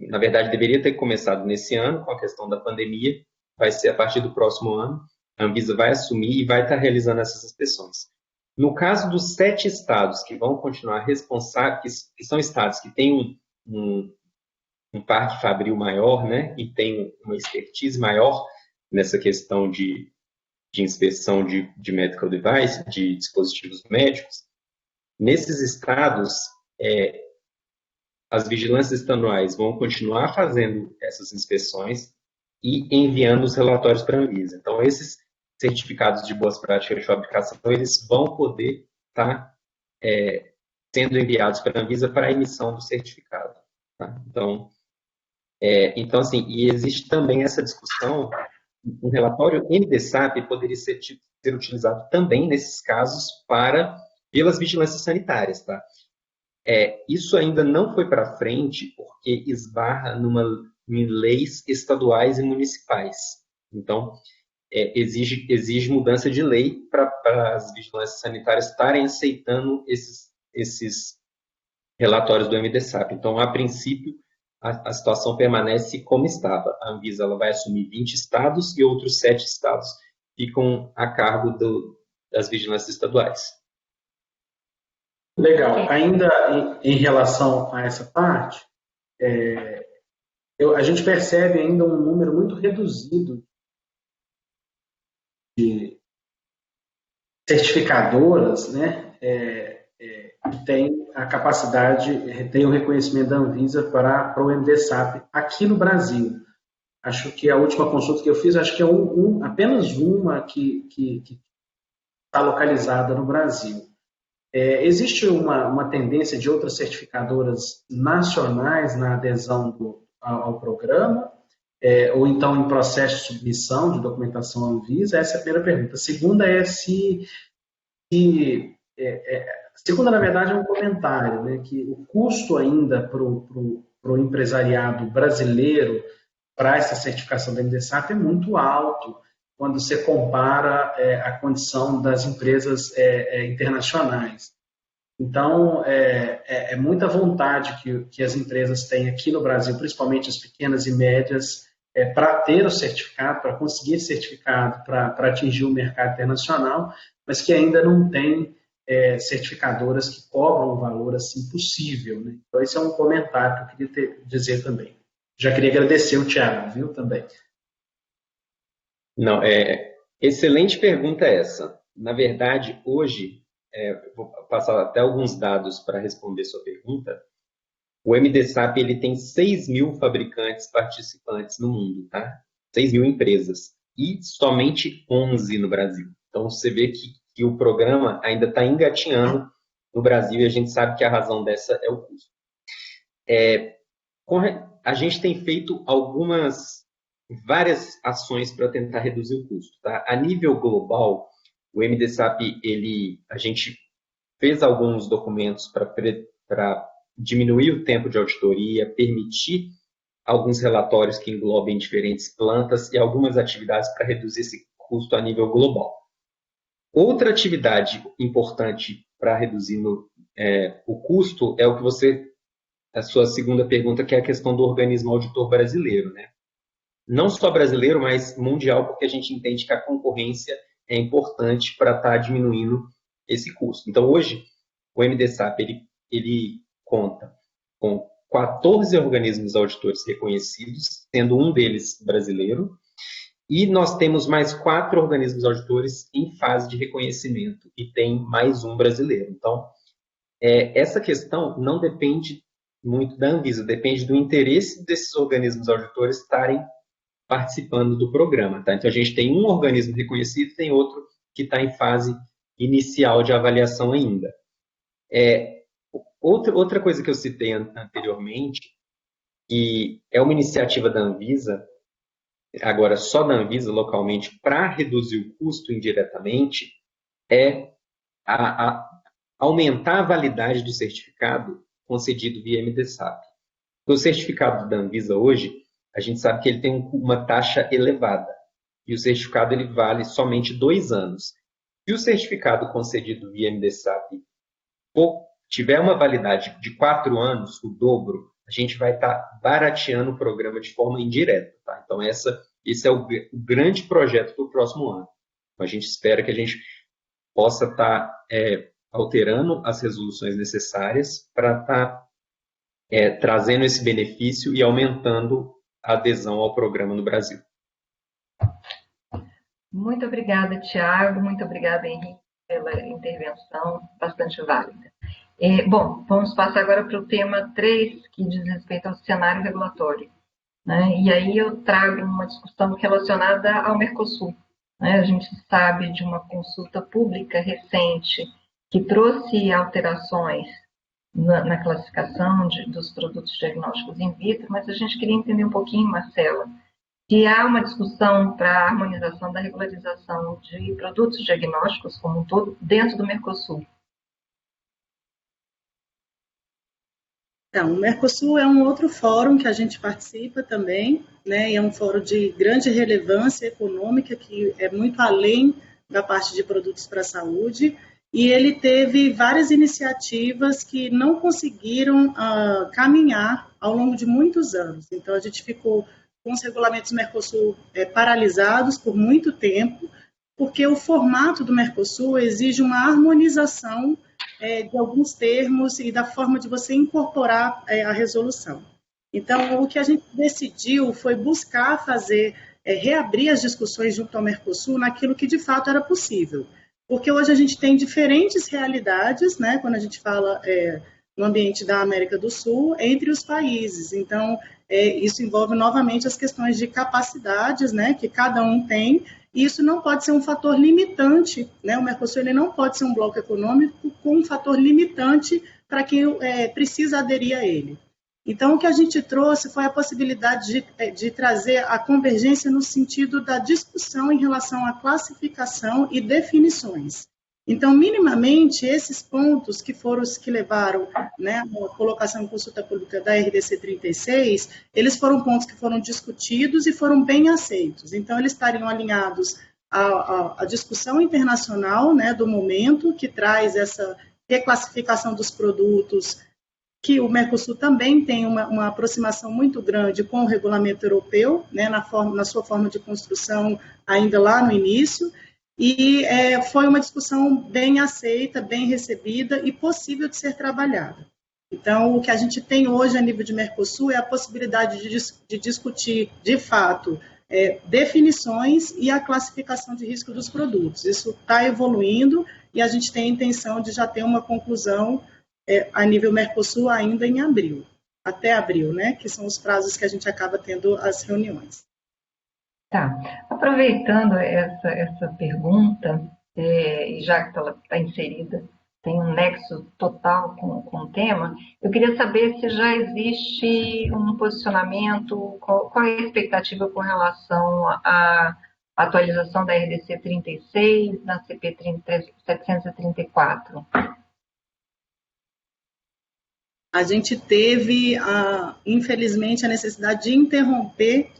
Speaker 7: na verdade, deveria ter começado nesse ano, com a questão da pandemia, vai ser a partir do próximo ano, a Anvisa vai assumir e vai estar realizando essas inspeções. No caso dos 7 estados que vão continuar responsáveis, que são estados que têm um parque fabril maior, né, e tem uma expertise maior nessa questão de inspeção de medical device, de dispositivos médicos, nesses estados, as vigilâncias estaduais vão continuar fazendo essas inspeções e enviando os relatórios para a Anvisa. Então, esses certificados de boas práticas de fabricação, eles vão poder estar sendo enviados para a Anvisa para a emissão do certificado. Tá? Então, assim, e existe também essa discussão, um relatório MDSAP poderia ser utilizado também nesses casos pelas vigilâncias sanitárias, tá? Isso ainda não foi para frente porque esbarra em leis estaduais e municipais. Então, exige mudança de lei para as vigilâncias sanitárias estarem aceitando esses relatórios do MDSAP. Então, a princípio, a situação permanece como estava. A Anvisa ela vai assumir 20 estados e outros 7 estados ficam a cargo das vigilâncias estaduais.
Speaker 3: Legal. Ainda em relação a essa parte, a gente percebe ainda um número muito reduzido de certificadoras, né, que tem a capacidade, tem o reconhecimento da Anvisa para o MDSAP aqui no Brasil. Acho que a última consulta que eu fiz, acho que é apenas uma que está localizada no Brasil. Existe uma tendência de outras certificadoras nacionais na adesão ao programa, ou então em processo de submissão de documentação à Anvisa? Essa é a primeira pergunta. A segunda é segunda, na verdade, é um comentário, né, que o custo ainda para o empresariado brasileiro para essa certificação da MDSAP é muito alto quando você compara a condição das empresas internacionais. Então, é muita vontade que as empresas têm aqui no Brasil, principalmente as pequenas e médias, para ter o certificado, para conseguir certificado, para atingir o mercado internacional, mas que ainda não tem certificadoras que cobram um valor assim possível, né? Então, esse é um comentário que eu queria dizer também. Já queria agradecer o Thiago, viu, também.
Speaker 7: Não, excelente pergunta essa. Na verdade, hoje, vou passar até alguns dados para responder sua pergunta. O MDSAP ele tem 6.000 fabricantes participantes no mundo, tá? 6.000 empresas e somente 11 no Brasil. Então, você vê que o programa ainda está engatinhando no Brasil e a gente sabe que a razão dessa é o custo. A gente tem feito várias ações para tentar reduzir o custo, tá? A nível global, o MDSAP, a gente fez alguns documentos para diminuir o tempo de auditoria, permitir alguns relatórios que englobem diferentes plantas e algumas atividades para reduzir esse custo a nível global. Outra atividade importante para reduzir o custo é a sua segunda pergunta, que é a questão do organismo auditor brasileiro, né? Não só brasileiro, mas mundial, porque a gente entende que a concorrência é importante para estar diminuindo esse custo. Então, hoje, o MDSAP ele conta com 14 organismos auditores reconhecidos, sendo um deles brasileiro, e nós temos mais 4 organismos auditores em fase de reconhecimento, e tem mais um brasileiro. Então, essa questão não depende muito da Anvisa, depende do interesse desses organismos auditores estarem participando do programa, tá? Então, a gente tem um organismo reconhecido e tem outro que está em fase inicial de avaliação ainda. Outra coisa que eu citei anteriormente, e é uma iniciativa da Anvisa, agora só da Anvisa localmente, para reduzir o custo indiretamente, é aumentar a validade do certificado concedido via MDSAP. O certificado da Anvisa hoje, a gente sabe que ele tem uma taxa elevada, e o certificado ele vale somente 2 anos. Se o certificado concedido via MDSAP tiver uma validade de 4 anos, o dobro, a gente vai estar barateando o programa de forma indireta, tá? Então, esse é o grande projeto para o próximo ano. Então, a gente espera que a gente possa estar alterando as resoluções necessárias para estar trazendo esse benefício e aumentando a adesão ao programa no Brasil.
Speaker 5: Muito obrigada, Thiago. Muito obrigada, Henrique, pela intervenção bastante válida. Bom, vamos passar agora para o tema 3, que diz respeito ao cenário regulatório, né? E aí eu trago uma discussão relacionada ao Mercosul, né? A gente sabe de uma consulta pública recente que trouxe alterações na classificação dos produtos diagnósticos in vitro, mas a gente queria entender um pouquinho, Marcela, se há uma discussão para a harmonização da regularização de produtos diagnósticos como um todo dentro do Mercosul.
Speaker 6: Então, o Mercosul é um outro fórum que a gente participa também, né? E é um fórum de grande relevância econômica, que é muito além da parte de produtos para a saúde, e ele teve várias iniciativas que não conseguiram caminhar ao longo de muitos anos. Então, a gente ficou com os regulamentos Mercosul paralisados por muito tempo, porque o formato do Mercosul exige uma harmonização de alguns termos e da forma de você incorporar a resolução. Então, o que a gente decidiu foi buscar reabrir as discussões junto ao Mercosul naquilo que de fato era possível. Porque hoje a gente tem diferentes realidades, né, quando a gente fala no ambiente da América do Sul, entre os países. Então, isso envolve novamente as questões de capacidades, né, que cada um tem, e isso não pode ser um fator limitante, né? O Mercosul ele não pode ser um bloco econômico com um fator limitante para quem precisa aderir a ele. Então, o que a gente trouxe foi a possibilidade de trazer a convergência no sentido da discussão em relação à classificação e definições. Então, minimamente, esses pontos que foram os que levaram, né, a colocação em consulta pública da RDC 36, eles foram pontos que foram discutidos e foram bem aceitos. Então, eles estariam alinhados à discussão internacional, né, do momento, que traz essa reclassificação dos produtos, que o Mercosul também tem uma aproximação muito grande com o regulamento europeu, né, na sua forma de construção ainda lá no início, e foi uma discussão bem aceita, bem recebida e possível de ser trabalhada. Então, o que a gente tem hoje a nível de Mercosul é a possibilidade de discutir, de fato, definições e a classificação de risco dos produtos. Isso está evoluindo e a gente tem a intenção de já ter uma conclusão a nível Mercosul ainda em abril, até abril, né, que são os prazos que a gente acaba tendo as reuniões.
Speaker 5: Tá, aproveitando essa pergunta, e já que ela está inserida, tem um nexo total com o tema, eu queria saber se já existe um posicionamento, qual é a expectativa com relação à atualização da RDC 36 na CP 734.
Speaker 6: A gente teve, infelizmente, a necessidade de interromper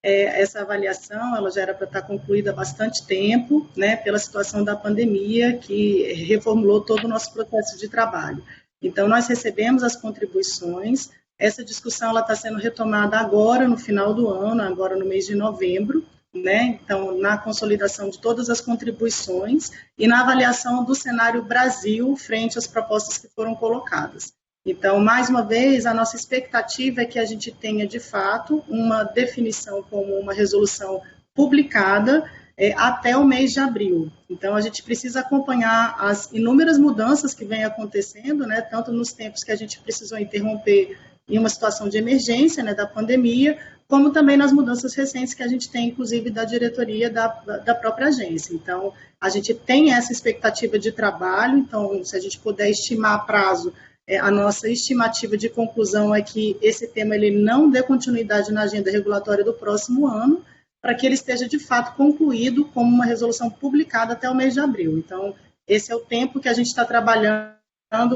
Speaker 6: essa avaliação. Ela já era para estar concluída há bastante tempo, né, pela situação da pandemia, que reformulou todo o nosso processo de trabalho. Então, nós recebemos as contribuições, essa discussão está sendo retomada agora, no final do ano, agora no mês de novembro, né? Então, na consolidação de todas as contribuições e na avaliação do cenário Brasil frente às propostas que foram colocadas. Então, mais uma vez, a nossa expectativa é que a gente tenha, de fato, uma definição como uma resolução publicada até o mês de abril. Então, a gente precisa acompanhar as inúmeras mudanças que vêm acontecendo, né, tanto nos tempos que a gente precisou interromper em uma situação de emergência, né, da pandemia, como também nas mudanças recentes que a gente tem, inclusive, da diretoria da própria agência. Então, a gente tem essa expectativa de trabalho. Então, se a gente puder estimar prazo, a nossa estimativa de conclusão é que esse tema ele não dê continuidade na agenda regulatória do próximo ano, para que ele esteja, de fato, concluído como uma resolução publicada até o mês de abril. Então, esse é o tempo que a gente está trabalhando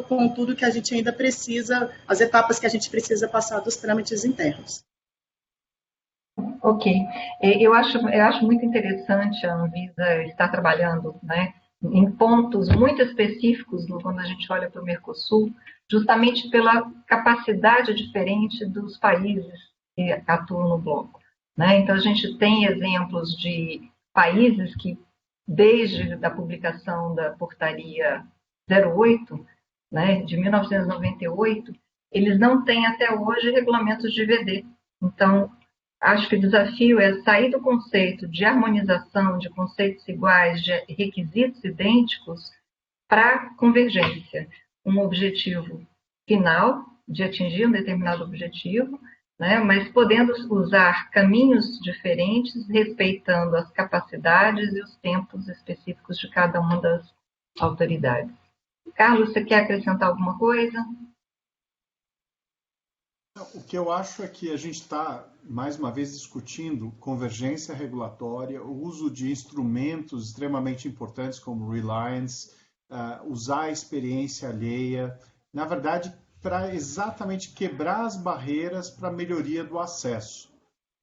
Speaker 6: com tudo que a gente ainda precisa, as etapas que a gente precisa passar dos trâmites internos.
Speaker 5: Ok. Eu acho muito interessante a Anvisa estar trabalhando, né, em pontos muito específicos quando a gente olha para o Mercosul, justamente pela capacidade diferente dos países que atuam no bloco, né? Então, a gente tem exemplos de países que, desde a publicação da portaria 08, né, de 1998, eles não têm até hoje regulamentos de IVD. Então, acho que o desafio é sair do conceito de harmonização, de conceitos iguais, de requisitos idênticos, para convergência. Um objetivo final, de atingir um determinado objetivo, né, mas podendo usar caminhos diferentes, respeitando as capacidades e os tempos específicos de cada uma das autoridades. Carlos, você quer acrescentar alguma coisa?
Speaker 2: O que eu acho é que a gente está, mais uma vez, discutindo convergência regulatória, o uso de instrumentos extremamente importantes como Reliance, usar a experiência alheia, na verdade, para exatamente quebrar as barreiras para a melhoria do acesso.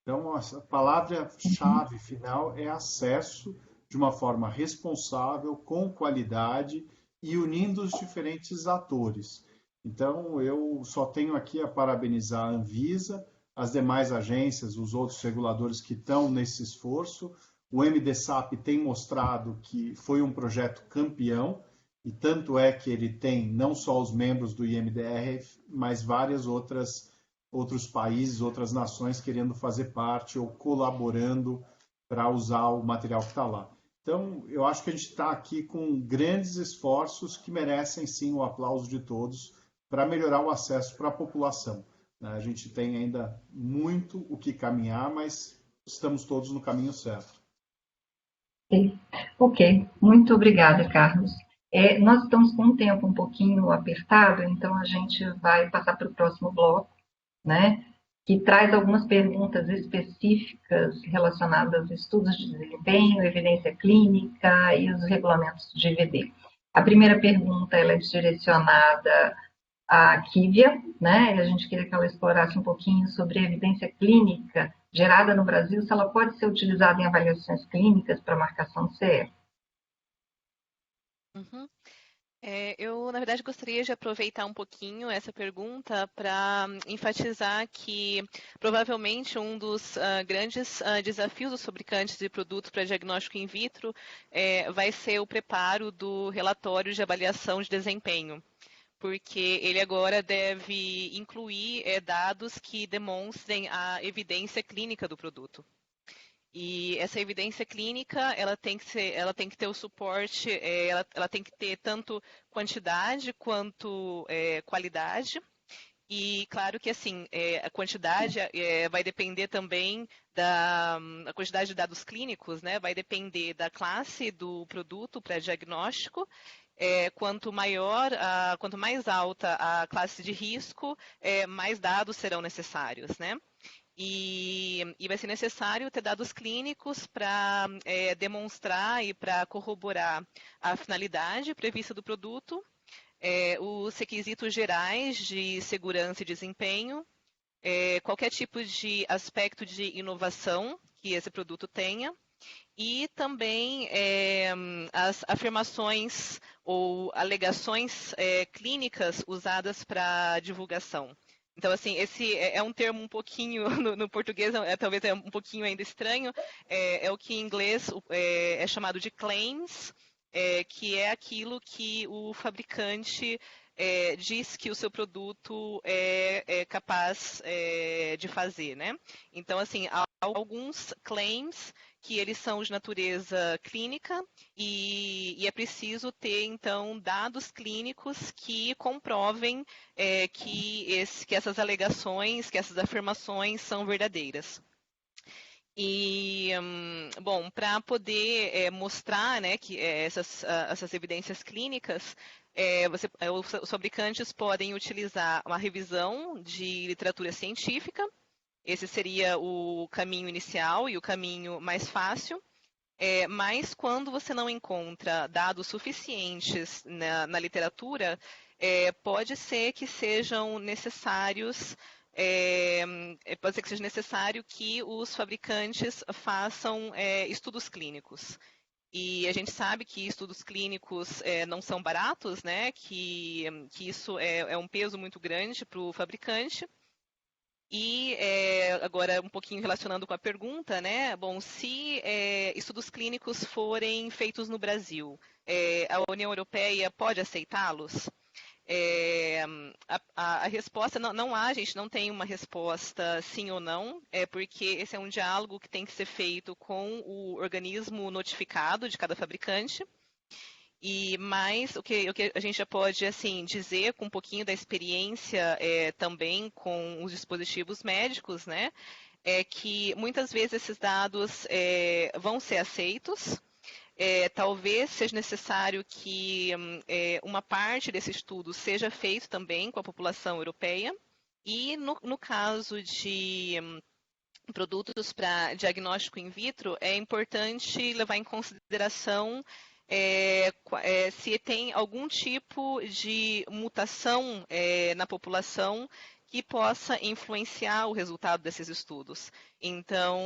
Speaker 2: Então, a palavra-chave final é acesso de uma forma responsável, com qualidade e unindo os diferentes atores. Então, eu só tenho aqui a parabenizar a Anvisa, as demais agências, os outros reguladores que estão nesse esforço. O MDSAP tem mostrado que foi um projeto campeão, e tanto é que ele tem não só os membros do IMDR, mas vários outros países, outras nações querendo fazer parte ou colaborando para usar o material que está lá. Então, eu acho que a gente está aqui com grandes esforços que merecem, sim, o aplauso de todos para melhorar o acesso para a população. A gente tem ainda muito o que caminhar, mas estamos todos no caminho certo.
Speaker 5: Ok, muito obrigada, Carlos. Nós estamos com um tempo um pouquinho apertado, então a gente vai passar para o próximo bloco, né, que traz algumas perguntas específicas relacionadas a estudos de desempenho, evidência clínica e os regulamentos de EVD. A primeira pergunta ela é direcionada à Kívia, né, e a gente queria que ela explorasse um pouquinho sobre a evidência clínica gerada no Brasil, se ela pode ser utilizada em avaliações clínicas para marcação de CE.
Speaker 9: Uhum. Eu, na verdade, gostaria de aproveitar um pouquinho essa pergunta para enfatizar que provavelmente um dos grandes desafios dos fabricantes de produtos para diagnóstico in vitro vai ser o preparo do relatório de avaliação de desempenho, porque ele agora deve incluir dados que demonstrem a evidência clínica do produto. E essa evidência clínica, ela tem que ter o suporte, ela tem que ter tanto quantidade quanto qualidade. E claro que assim, a quantidade vai depender também a quantidade de dados clínicos, né? Vai depender da classe do produto para diagnóstico. Quanto mais alta a classe de risco, mais dados serão necessários, né? E vai ser necessário ter dados clínicos para demonstrar e para corroborar a finalidade prevista do produto, os requisitos gerais de segurança e desempenho, qualquer tipo de aspecto de inovação que esse produto tenha, e também as afirmações ou alegações clínicas usadas para divulgação. Então, assim, esse é um termo um pouquinho, no português, talvez é um pouquinho ainda estranho, é o que em inglês é chamado de claims, que é aquilo que o fabricante diz que o seu produto é capaz de fazer, né? Então, assim, há alguns claims que eles são de natureza clínica e é preciso ter, então, dados clínicos que comprovem que essas alegações, que essas afirmações são verdadeiras. E, bom, para poder mostrar, né, que essas evidências clínicas, os fabricantes podem utilizar uma revisão de literatura científica. Esse seria o caminho inicial e o caminho mais fácil. Mas quando você não encontra dados suficientes na literatura, pode ser que sejam necessários, pode ser que seja necessário que os fabricantes façam estudos clínicos. E a gente sabe que estudos clínicos não são baratos, né? Que isso é um peso muito grande para o fabricante. E agora, um pouquinho relacionando com a pergunta, né? Bom, se estudos clínicos forem feitos no Brasil, a União Europeia pode aceitá-los? A resposta, não há, a gente não tem uma resposta sim ou não, porque esse é um diálogo que tem que ser feito com o organismo notificado de cada fabricante. Mas o que a gente já pode assim dizer com um pouquinho da experiência também com os dispositivos médicos, né, é que muitas vezes esses dados vão ser aceitos. Talvez seja necessário que uma parte desse estudo seja feito também com a população europeia. E no caso de produtos para diagnóstico in vitro, é importante levar em consideração se tem algum tipo de mutação na população que possa influenciar o resultado desses estudos. Então,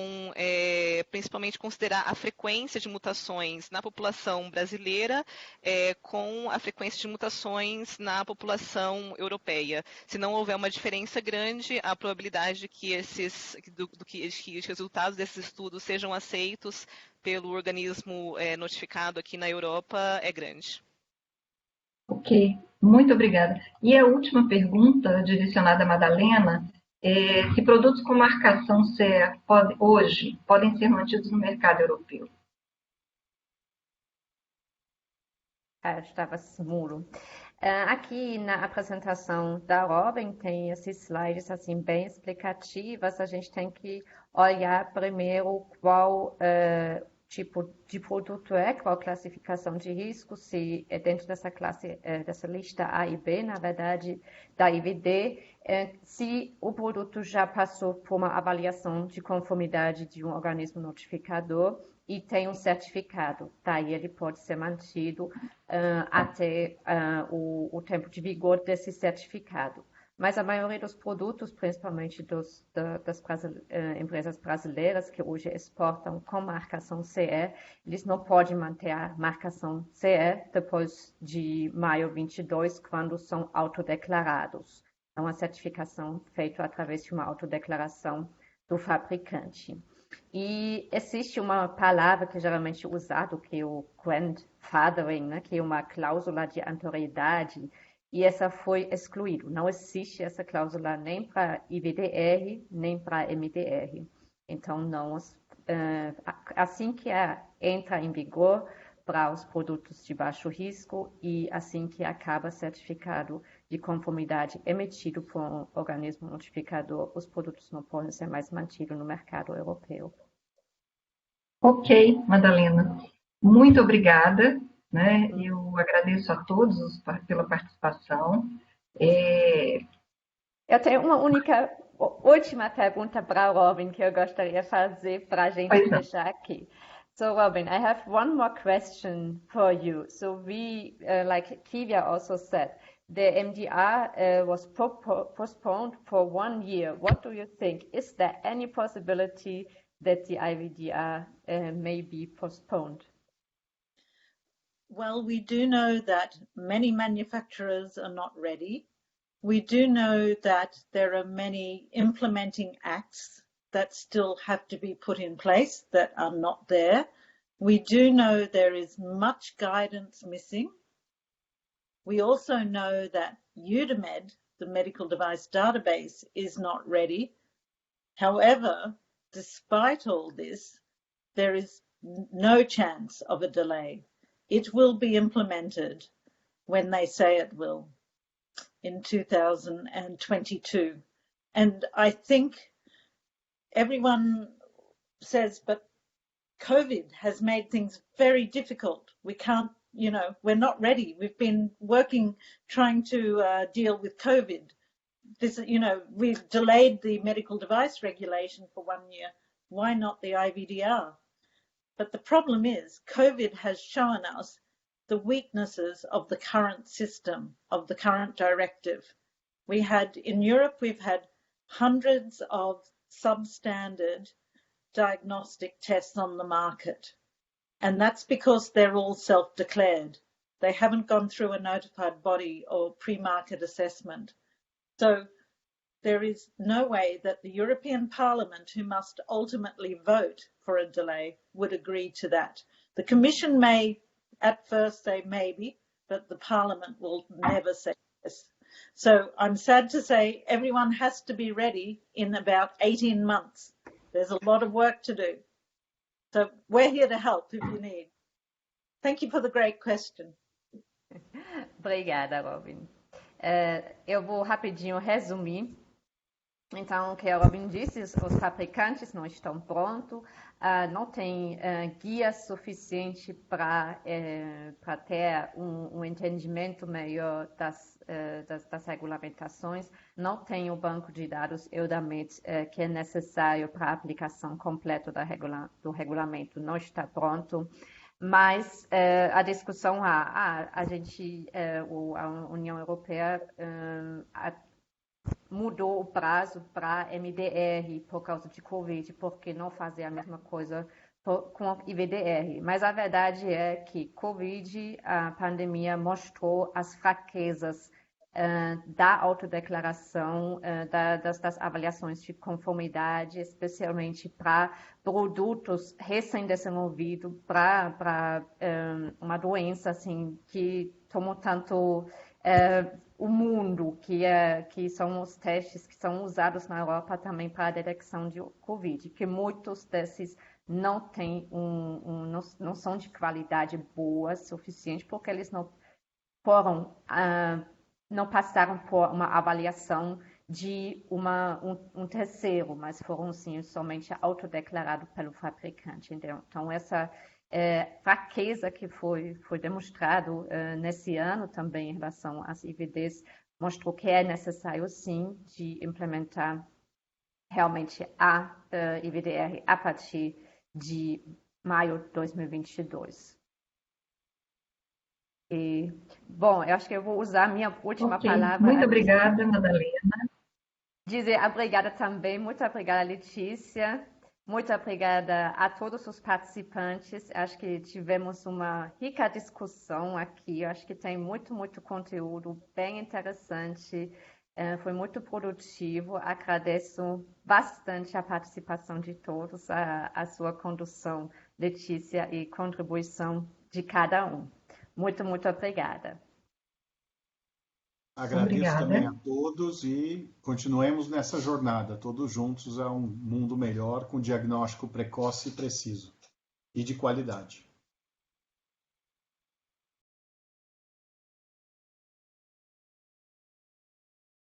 Speaker 9: principalmente considerar a frequência de mutações na população brasileira com a frequência de mutações na população europeia. Se não houver uma diferença grande, a probabilidade de que os resultados desses estudos sejam aceitos pelo organismo notificado aqui na Europa é grande.
Speaker 5: Ok, muito obrigada. E a última pergunta, direcionada à Madalena, se produtos com marcação CE hoje podem ser mantidos no mercado europeu?
Speaker 1: Estava seguro. Aqui na apresentação da Robin tem esses slides assim bem explicativos. A gente tem que olhar primeiro qual tipo de produto é, qual classificação de risco, se é dentro dessa classe, dessa lista A e B, na verdade, da IVD, se o produto já passou por uma avaliação de conformidade de um organismo notificador e tem um certificado. Daí ele pode ser mantido até o tempo de vigor desse certificado. Mas a maioria dos produtos, principalmente das empresas brasileiras que hoje exportam com marcação CE, eles não podem manter a marcação CE depois de maio 22, quando são autodeclarados. É uma certificação feita através de uma autodeclaração do fabricante. E existe uma palavra que é geralmente usada, que é o grandfathering, né, que é uma cláusula de anterioridade, e essa foi excluída. Não existe essa cláusula nem para IVDR, nem para MDR. Então, não, assim que entra em vigor para os produtos de baixo risco e assim que acaba certificado de conformidade emitido por um organismo notificador, os produtos não podem ser mais mantidos no mercado europeu.
Speaker 5: Ok, Madalena. Muito obrigada. Né? Eu agradeço a todos pela participação.
Speaker 1: Eu tenho uma última pergunta para Robin que eu gostaria de fazer para a gente fechar aqui. So, Robin, I have one more question for you. So we, like Kivia also said, the MDR was postponed for 1 year. What do you think? Is there any possibility that the IVDR may be postponed?
Speaker 8: Well, we do know that many manufacturers are not ready. We do know that there are many implementing acts that still have to be put in place that are not there. We do know there is much guidance missing. We also know that EUDAMED, the medical device database, is not ready. However, despite all this, there is no chance of a delay. It will be implemented when they say it will in 2022. And I think everyone says, but COVID has made things very difficult. We can't, we're not ready. We've been working, trying to deal with COVID. We've delayed the medical device regulation for 1 year. Why not the IVDR? But the problem is COVID has shown us the weaknesses of the current system, of the current directive. In Europe, we've had hundreds of substandard diagnostic tests on the market. And that's because they're all self-declared. They haven't gone through a notified body or pre-market assessment. So there is no way that the European Parliament, who must ultimately vote for a delay, would agree to that. The Commission may at first say maybe, but the Parliament will never say yes. So I'm sad to say everyone has to be ready in about 18 months. There's a lot of work to do. So we're here to help if you need. Thank you for the great question.
Speaker 1: Obrigada, Robin. Eu vou rapidinho resumir. Então, o que a Robin disse, os fabricantes não estão prontos, não tem guia suficiente para ter um entendimento melhor das regulamentações, não tem o banco de dados EUDAMED que é necessário para a aplicação completa do regulamento, não está pronto. Mas a discussão, a União Europeia mudou o prazo para MDR por causa de Covid, porque não fazer a mesma coisa com IVDR. Mas a verdade é que Covid, a pandemia, mostrou as fraquezas da autodeclaração, das avaliações de conformidade, especialmente para produtos recém-desenvolvidos, para uma doença assim, que tomou tanto o mundo, que são os testes que são usados na Europa também para a detecção de Covid, que muitos desses não têm não são de qualidade boa suficiente, porque eles não passaram por uma avaliação de um terceiro, mas foram sim somente autodeclarados pelo fabricante. Então essa fraqueza que foi demonstrado nesse ano também em relação às IVDs mostrou que é necessário sim de implementar realmente a IVDR a partir de maio de 2022. E, bom, eu acho que eu vou usar a minha última palavra.
Speaker 5: Muito obrigada, Madalena.
Speaker 1: Dizer obrigada também, muito obrigada, Letícia. Muito obrigada a todos os participantes. Acho que tivemos uma rica discussão aqui. Acho que tem muito conteúdo bem interessante. Foi muito produtivo. Agradeço bastante a participação de todos, a sua condução, Letícia, e contribuição de cada um. Muito obrigada.
Speaker 2: Agradeço também a todos e continuemos nessa jornada, todos juntos a um mundo melhor, com diagnóstico precoce e preciso e de qualidade.